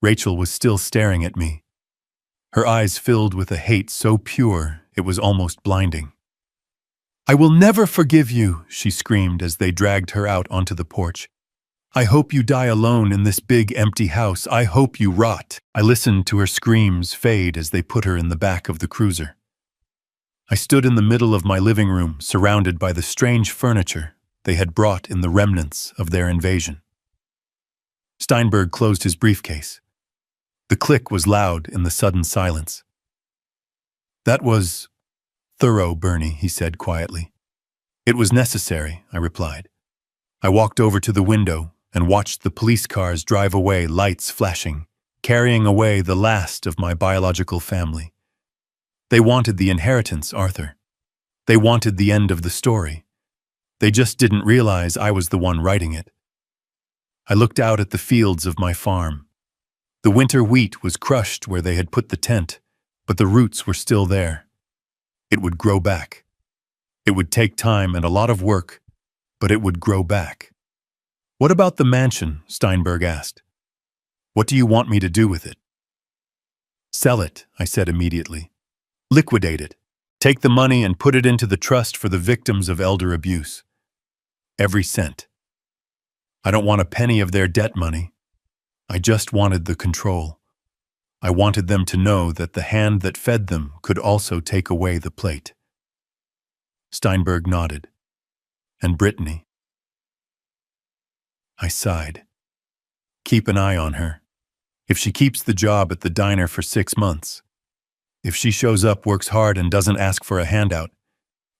Rachel was still staring at me. Her eyes filled with a hate so pure it was almost blinding. I will never forgive you, she screamed as they dragged her out onto the porch. I hope you die alone in this big empty house. I hope you rot. I listened to her screams fade as they put her in the back of the cruiser. I stood in the middle of my living room, surrounded by the strange furniture they had brought in the remnants of their invasion. Steinberg closed his briefcase. The click was loud in the sudden silence. That was thorough, Bernie, he said quietly. It was necessary, I replied. I walked over to the window and watched the police cars drive away, lights flashing, carrying away the last of my biological family. They wanted the inheritance, Arthur. They wanted the end of the story. They just didn't realize I was the one writing it. I looked out at the fields of my farm. The winter wheat was crushed where they had put the tent, but the roots were still there. It would grow back. It would take time and a lot of work, but it would grow back. What about the mansion? Steinberg asked. What do you want me to do with it? Sell it, I said immediately. Liquidate it. Take the money and put it into the trust for the victims of elder abuse. Every cent. I don't want a penny of their debt money. I just wanted the control. I wanted them to know that the hand that fed them could also take away the plate. Steinberg nodded. And Brittany? I sighed. Keep an eye on her. If she keeps the job at the diner for 6 months, if she shows up, works hard, and doesn't ask for a handout,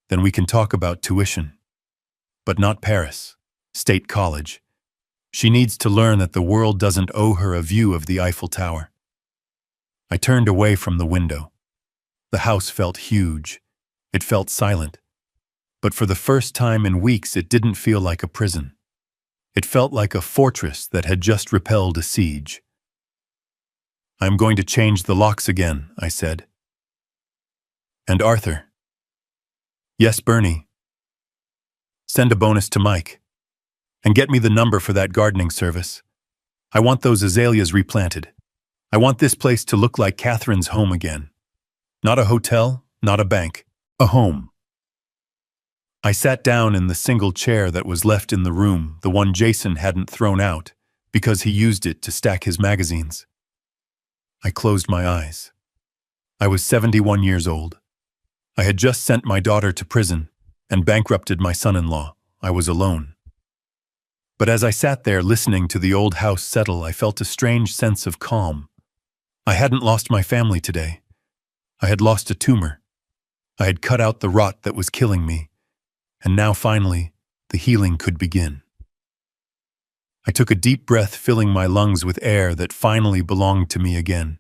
then we can talk about tuition. But not Paris, State College. She needs to learn that the world doesn't owe her a view of the Eiffel Tower. I turned away from the window. The house felt huge. It felt silent. But for the first time in weeks, it didn't feel like a prison. It felt like a fortress that had just repelled a siege. "I'm going to change the locks again," I said. "And Arthur?" "Yes, Bernie. Send a bonus to Mike. And get me the number for that gardening service. I want those azaleas replanted. I want this place to look like Catherine's home again. Not a hotel, not a bank, a home." I sat down in the single chair that was left in the room, the one Jason hadn't thrown out, because he used it to stack his magazines. I closed my eyes. I was 71 years old. I had just sent my daughter to prison and bankrupted my son-in-law. I was alone. But as I sat there listening to the old house settle, I felt a strange sense of calm. I hadn't lost my family today. I had lost a tumor. I had cut out the rot that was killing me. And now finally, the healing could begin. I took a deep breath, filling my lungs with air that finally belonged to me again.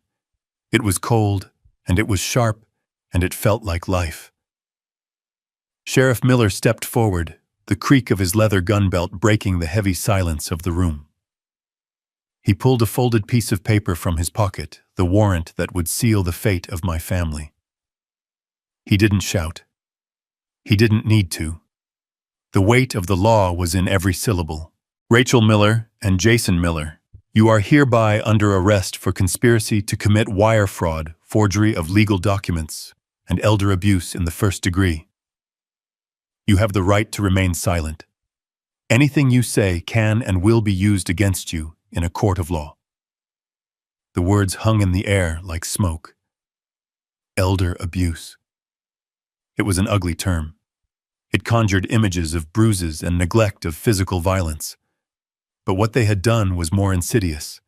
It was cold, and it was sharp, and it felt like life. Sheriff Miller stepped forward, the creak of his leather gun belt breaking the heavy silence of the room. He pulled a folded piece of paper from his pocket, the warrant that would seal the fate of my family. He didn't shout. He didn't need to. The weight of the law was in every syllable. "Rachel Miller and Jason Miller, you are hereby under arrest for conspiracy to commit wire fraud, forgery of legal documents, and elder abuse in the first degree. You have the right to remain silent. Anything you say can and will be used against you in a court of law." The words hung in the air like smoke. Elder abuse. It was an ugly term. It conjured images of bruises and neglect of physical violence. But what they had done was more insidious.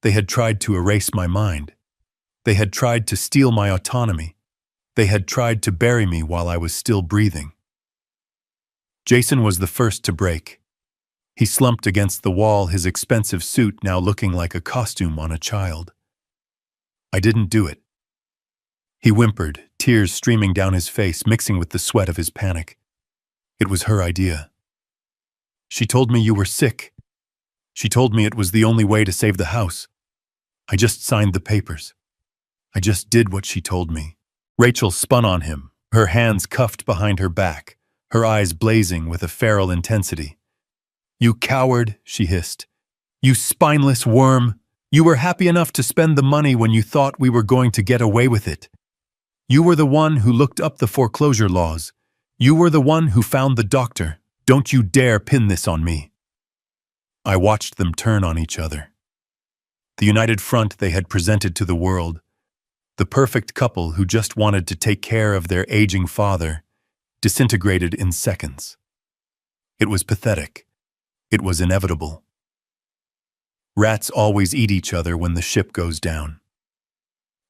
They had tried to erase my mind. They had tried to steal my autonomy. They had tried to bury me while I was still breathing. Jason was the first to break. He slumped against the wall, his expensive suit now looking like a costume on a child. "I didn't do it." He whimpered, tears streaming down his face, mixing with the sweat of his panic. "It was her idea. She told me you were sick. She told me it was the only way to save the house. I just signed the papers. I just did what she told me." Rachel spun on him, her hands cuffed behind her back, her eyes blazing with a feral intensity. "You coward," she hissed. "You spineless worm. You were happy enough to spend the money when you thought we were going to get away with it. You were the one who looked up the foreclosure laws. You were the one who found the doctor. Don't you dare pin this on me." I watched them turn on each other. The united front they had presented to the world, the perfect couple who just wanted to take care of their aging father, disintegrated in seconds. It was pathetic. It was inevitable. Rats always eat each other when the ship goes down.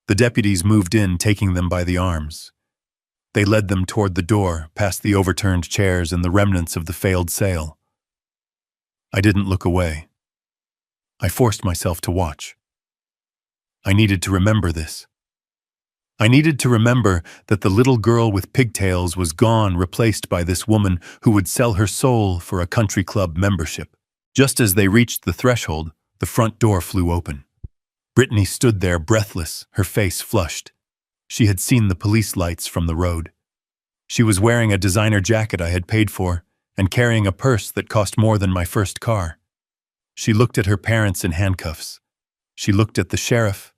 The deputies moved in, taking them by the arms. They led them toward the door, past the overturned chairs and the remnants of the failed sail. I didn't look away. I forced myself to watch. I needed to remember this. I needed to remember that the little girl with pigtails was gone, replaced by this woman who would sell her soul for a country club membership. Just as they reached the threshold, the front door flew open. Brittany stood there breathless, her face flushed. She had seen the police lights from the road. She was wearing a designer jacket I had paid for and carrying a purse that cost more than my first car. She looked at her parents in handcuffs. She looked at the sheriff.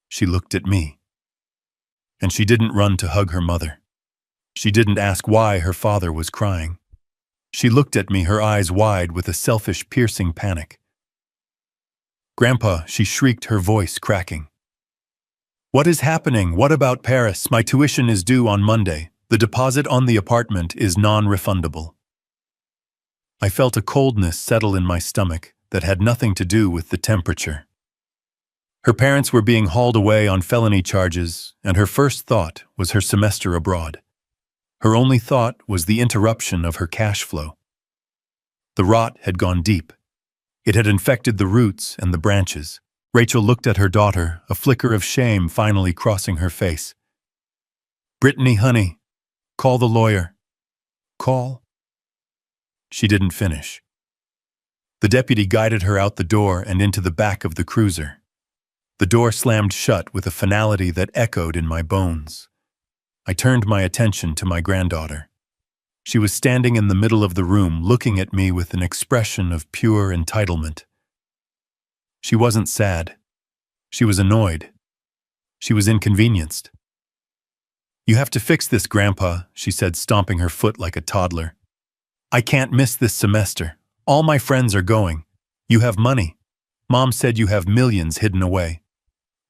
She looked at me. And she didn't run to hug her mother. She didn't ask why her father was crying. She looked at me, her eyes wide with a selfish, piercing panic. "Grandpa," she shrieked, her voice cracking. "What is happening? What about Paris? My tuition is due on Monday. The deposit on the apartment is non-refundable." I felt a coldness settle in my stomach that had nothing to do with the temperature. Her parents were being hauled away on felony charges, and her first thought was her semester abroad. Her only thought was the interruption of her cash flow. The rot had gone deep. It had infected the roots and the branches. Rachel looked at her daughter, a flicker of shame finally crossing her face. "Brittany, honey, call the lawyer." "Call?" She didn't finish. The deputy guided her out the door and into the back of the cruiser. The door slammed shut with a finality that echoed in my bones. I turned my attention to my granddaughter. She was standing in the middle of the room, looking at me with an expression of pure entitlement. She wasn't sad. She was annoyed. She was inconvenienced. "You have to fix this, Grandpa," she said, stomping her foot like a toddler. "I can't miss this semester. All my friends are going. You have money. Mom said you have millions hidden away.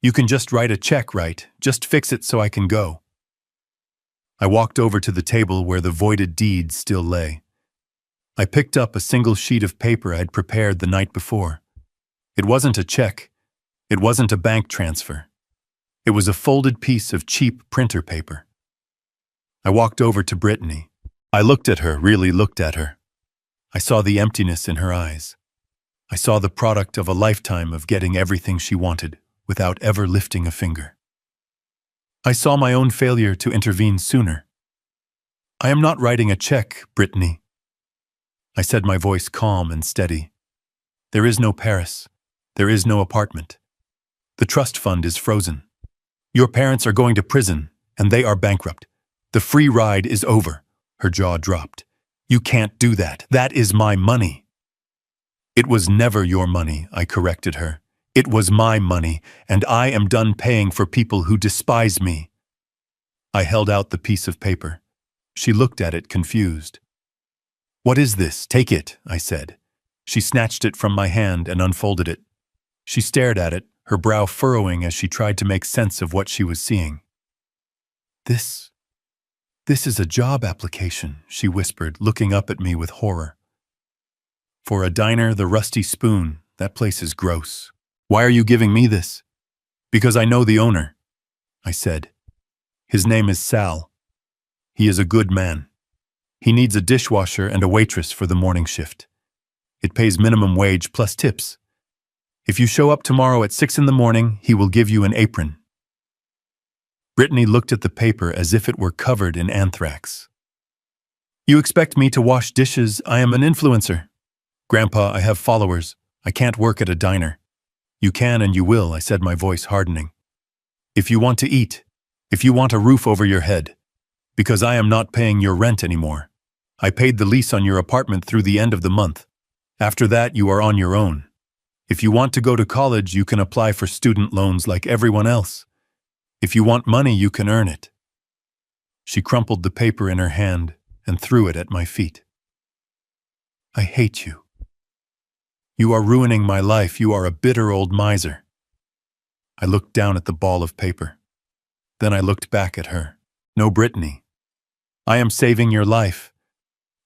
You can just write a check, right? Just fix it so I can go." I walked over to the table where the voided deed still lay. I picked up a single sheet of paper I'd prepared the night before. It wasn't a check. It wasn't a bank transfer. It was a folded piece of cheap printer paper. I walked over to Brittany. I looked at her, really looked at her. I saw the emptiness in her eyes. I saw the product of a lifetime of getting everything she wanted without ever lifting a finger. I saw my own failure to intervene sooner. "I am not writing a check, Brittany," I said, my voice calm and steady. "There is no Paris. There is no apartment. The trust fund is frozen. Your parents are going to prison, and they are bankrupt. The free ride is over." Her jaw dropped. "You can't do that. That is my money." "It was never your money," I corrected her. "It was my money, and I am done paying for people who despise me." I held out the piece of paper. She looked at it, confused. "What is this? Take it," I said. She snatched it from my hand and unfolded it. She stared at it, her brow furrowing as she tried to make sense of what she was seeing. This is a job application," she whispered, looking up at me with horror. "For a diner, the Rusty Spoon, that place is gross. Why are you giving me this?" "Because I know the owner," I said. "His name is Sal. He is a good man. He needs a dishwasher and a waitress for the morning shift. It pays minimum wage plus tips. If you show up tomorrow at 6 in the morning, he will give you an apron." Brittany looked at the paper as if it were covered in anthrax. "You expect me to wash dishes? I am an influencer. Grandpa, I have followers. I can't work at a diner." "You can and you will," I said, my voice hardening. "If you want to eat, if you want a roof over your head, because I am not paying your rent anymore. I paid the lease on your apartment through the end of the month. After that, you are on your own. If you want to go to college, you can apply for student loans like everyone else. If you want money, you can earn it." She crumpled the paper in her hand and threw it at my feet. "I hate you. You are ruining my life. You are a bitter old miser." I looked down at the ball of paper. Then I looked back at her. "No, Brittany. I am saving your life.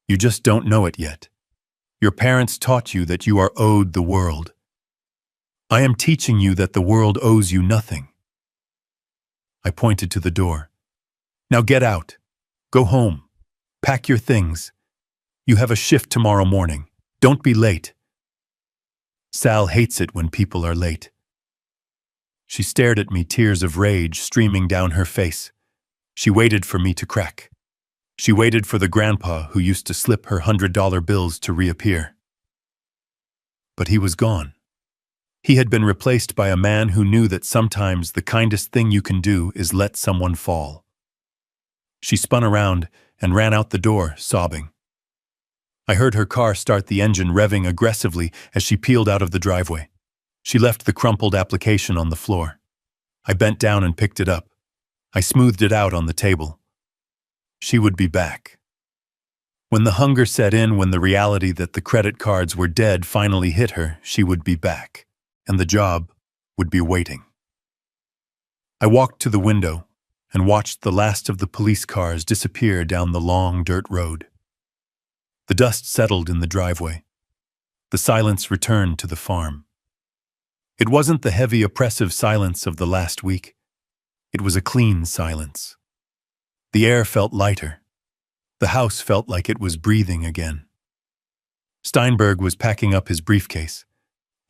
You just don't know it yet. Your parents taught you that you are owed the world. I am teaching you that the world owes you nothing." I pointed to the door. "Now get out. Go home. Pack your things. You have a shift tomorrow morning. Don't be late. Sal hates it when people are late." She stared at me, tears of rage streaming down her face. She waited for me to crack. She waited for the grandpa who used to slip her $100 bills to reappear. But he was gone. He had been replaced by a man who knew that sometimes the kindest thing you can do is let someone fall. She spun around and ran out the door, sobbing. I heard her car start, the engine revving aggressively as she peeled out of the driveway. She left the crumpled application on the floor. I bent down and picked it up. I smoothed it out on the table. She would be back. When the hunger set in, when the reality that the credit cards were dead finally hit her, she would be back, and the job would be waiting. I walked to the window and watched the last of the police cars disappear down the long dirt road. The dust settled in the driveway. The silence returned to the farm. It wasn't the heavy, oppressive silence of the last week. It was a clean silence. The air felt lighter. The house felt like it was breathing again. Steinberg was packing up his briefcase.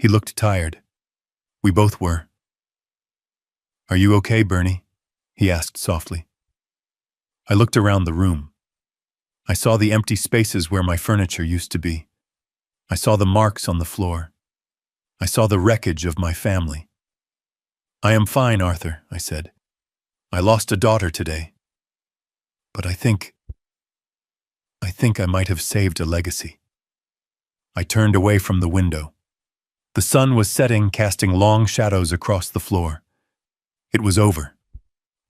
He looked tired. We both were. "Are you okay, Bernie?" he asked softly. I looked around the room. I saw the empty spaces where my furniture used to be. I saw the marks on the floor. I saw the wreckage of my family. "I am fine, Arthur," I said. "I lost a daughter today. But I think I might have saved a legacy." I turned away from the window. The sun was setting, casting long shadows across the floor. It was over.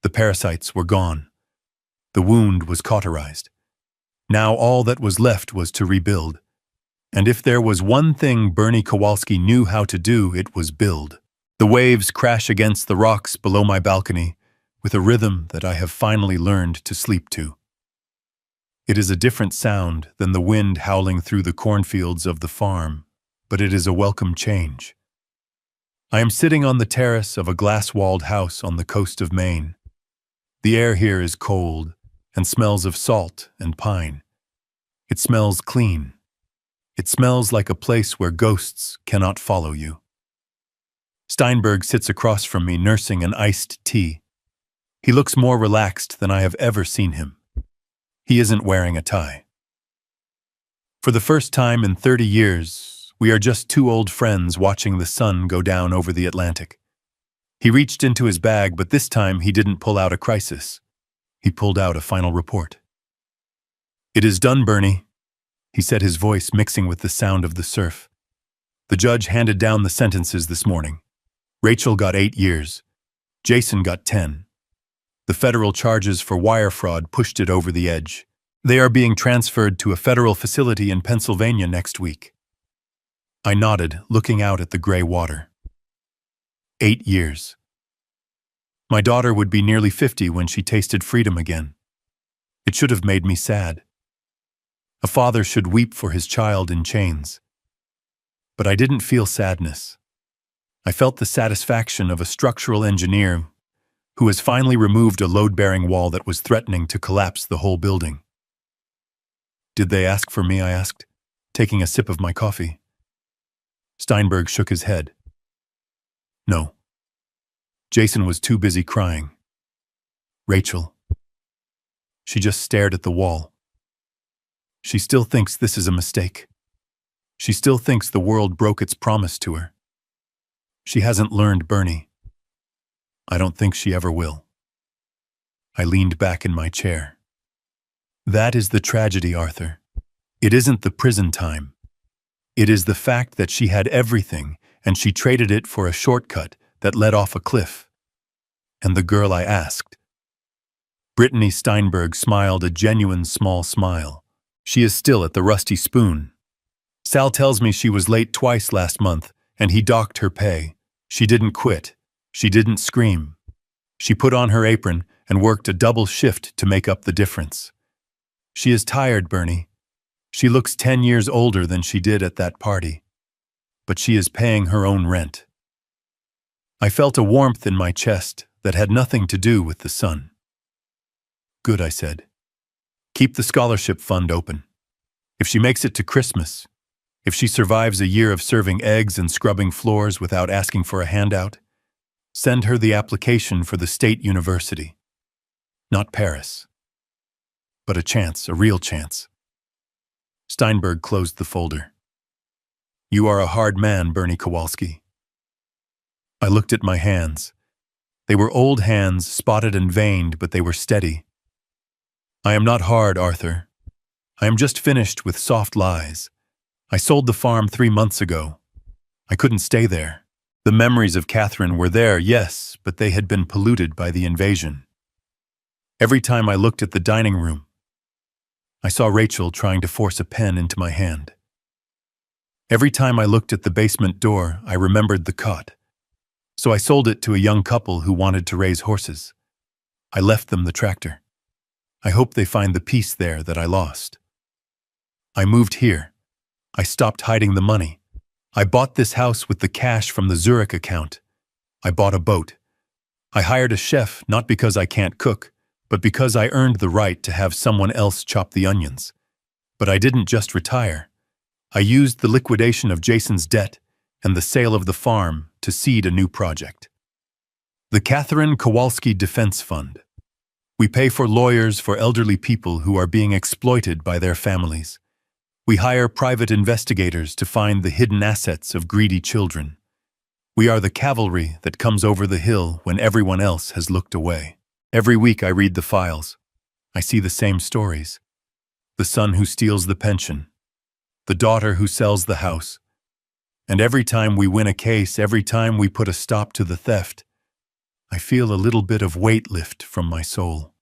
The parasites were gone. The wound was cauterized. Now all that was left was to rebuild. And if there was one thing Bernie Kowalski knew how to do, it was build. The waves crash against the rocks below my balcony with a rhythm that I have finally learned to sleep to. It is a different sound than the wind howling through the cornfields of the farm, but it is a welcome change. I am sitting on the terrace of a glass-walled house on the coast of Maine. The air here is cold and smells of salt and pine. It smells clean. It smells like a place where ghosts cannot follow you. Steinberg sits across from me nursing an iced tea. He looks more relaxed than I have ever seen him. He isn't wearing a tie. For the first time in 30 years, we are just two old friends watching the sun go down over the Atlantic. He reached into his bag, but this time he didn't pull out a crisis. He pulled out a final report. "It is done, Bernie," he said, his voice mixing with the sound of the surf. "The judge handed down the sentences this morning. Rachel got 8 years. Jason got 10. The federal charges for wire fraud pushed it over the edge. They are being transferred to a federal facility in Pennsylvania next week." I nodded, looking out at the gray water. 8 years. My daughter would be nearly 50 when she tasted freedom again. It should have made me sad. A father should weep for his child in chains. But I didn't feel sadness. I felt the satisfaction of a structural engineer who has finally removed a load-bearing wall that was threatening to collapse the whole building. "Did they ask for me?" I asked, taking a sip of my coffee. Steinberg shook his head. "No. Jason was too busy crying. Rachel. She just stared at the wall. She still thinks this is a mistake. She still thinks the world broke its promise to her. She hasn't learned Bernie. I don't think she ever will." I leaned back in my chair. That is the tragedy, Arthur. It isn't the prison time. It is the fact that she had everything and she traded it for a shortcut that led off a cliff. And the girl I asked. Brittany Steinberg smiled a genuine small smile. She is still at the Rusty Spoon. Sal tells me she was late twice last month and he docked her pay. She didn't quit. She didn't scream. She put on her apron and worked a double shift to make up the difference. She is tired, Bernie. She looks 10 years older than she did at that party. But she is paying her own rent. I felt a warmth in my chest that had nothing to do with the sun. "Good," I said. "Keep the scholarship fund open. If she makes it to Christmas, if she survives a year of serving eggs and scrubbing floors without asking for a handout, send her the application for the state university. Not Paris. But a chance, a real chance." Steinberg closed the folder. "You are a hard man, Bernie Kowalski." I looked at my hands. They were old hands, spotted and veined, but they were steady. "I am not hard, Arthur. I am just finished with soft lies. I sold the farm 3 months ago. I couldn't stay there. The memories of Catherine were there, yes, but they had been polluted by the invasion. Every time I looked at the dining room, I saw Rachel trying to force a pen into my hand. Every time I looked at the basement door, I remembered the cot. So I sold it to a young couple who wanted to raise horses. I left them the tractor. I hope they find the peace there that I lost. I moved here. I stopped hiding the money. I bought this house with the cash from the Zurich account. I bought a boat. I hired a chef not because I can't cook, but because I earned the right to have someone else chop the onions. But I didn't just retire. I used the liquidation of Jason's debt and the sale of the farm to seed a new project. The Catherine Kowalski Defense Fund. We pay for lawyers for elderly people who are being exploited by their families. We hire private investigators to find the hidden assets of greedy children. We are the cavalry that comes over the hill when everyone else has looked away. Every week I read the files. I see the same stories. The son who steals the pension. The daughter who sells the house. And every time we win a case, every time we put a stop to the theft, I feel a little bit of weight lift from my soul.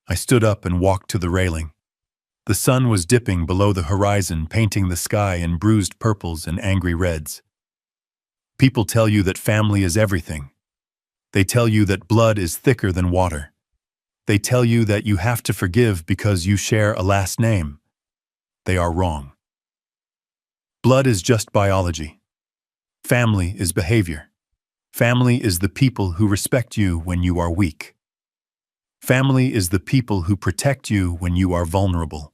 I stood up and walked to the railing. The sun was dipping below the horizon, painting the sky in bruised purples and angry reds. People tell you that family is everything. They tell you that blood is thicker than water. They tell you that you have to forgive because you share a last name. They are wrong. Blood is just biology. Family is behavior. Family is the people who respect you when you are weak. Family is the people who protect you when you are vulnerable.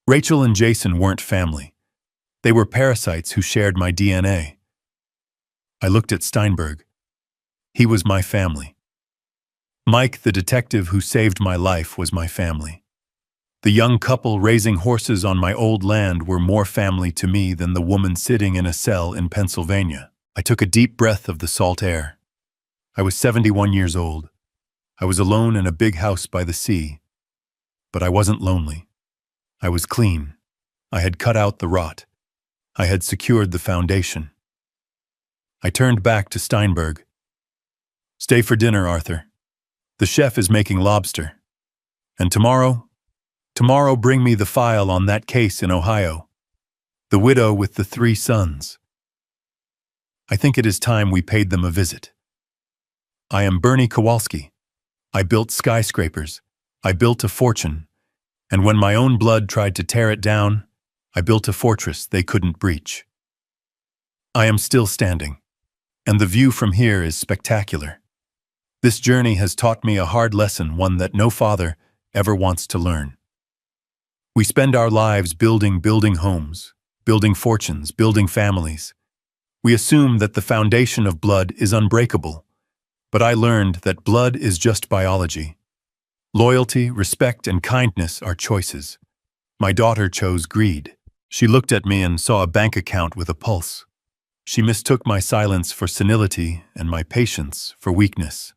Rachel and Jason weren't family. They were parasites who shared my DNA. I looked at Steinberg. He was my family. Mike, the detective who saved my life, was my family. The young couple raising horses on my old land were more family to me than the woman sitting in a cell in Pennsylvania. I took a deep breath of the salt air. I was 71 years old. I was alone in a big house by the sea. But I wasn't lonely. I was clean. I had cut out the rot. I had secured the foundation. I turned back to Steinberg. Stay for dinner, Arthur. The chef is making lobster. And tomorrow bring me the file on that case in Ohio. The widow with the 3 sons. I think it is time we paid them a visit. I am Bernie Kowalski. I built skyscrapers. I built a fortune. And when my own blood tried to tear it down, I built a fortress they couldn't breach. I am still standing. And the view from here is spectacular. This journey has taught me a hard lesson, one that no father ever wants to learn. We spend our lives building homes, building fortunes, building families. We assume that the foundation of blood is unbreakable, but I learned that blood is just biology. Loyalty, respect, and kindness are choices. My daughter chose greed. She looked at me and saw a bank account with a pulse. She mistook my silence for senility and my patience for weakness.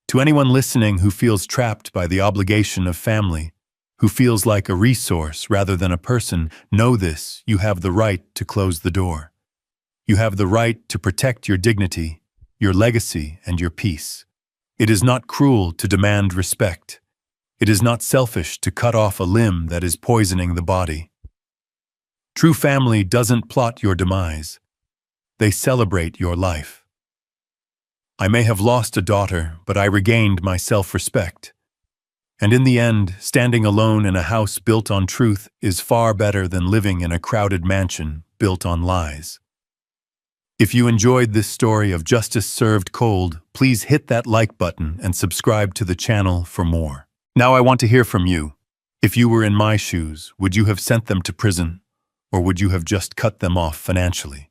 To anyone listening who feels trapped by the obligation of family, who feels like a resource rather than a person, know this: you have the right to close the door. You have the right to protect your dignity, your legacy, and your peace. It is not cruel to demand respect. It is not selfish to cut off a limb that is poisoning the body. True family doesn't plot your demise. They celebrate your life. I may have lost a daughter, but I regained my self-respect. And in the end, standing alone in a house built on truth is far better than living in a crowded mansion built on lies. If you enjoyed this story of justice served cold, please hit that like button and subscribe to the channel for more. Now I want to hear from you. If you were in my shoes, would you have sent them to prison, or would you have just cut them off financially?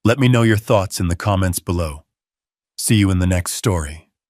Let me know your thoughts in the comments below. See you in the next story.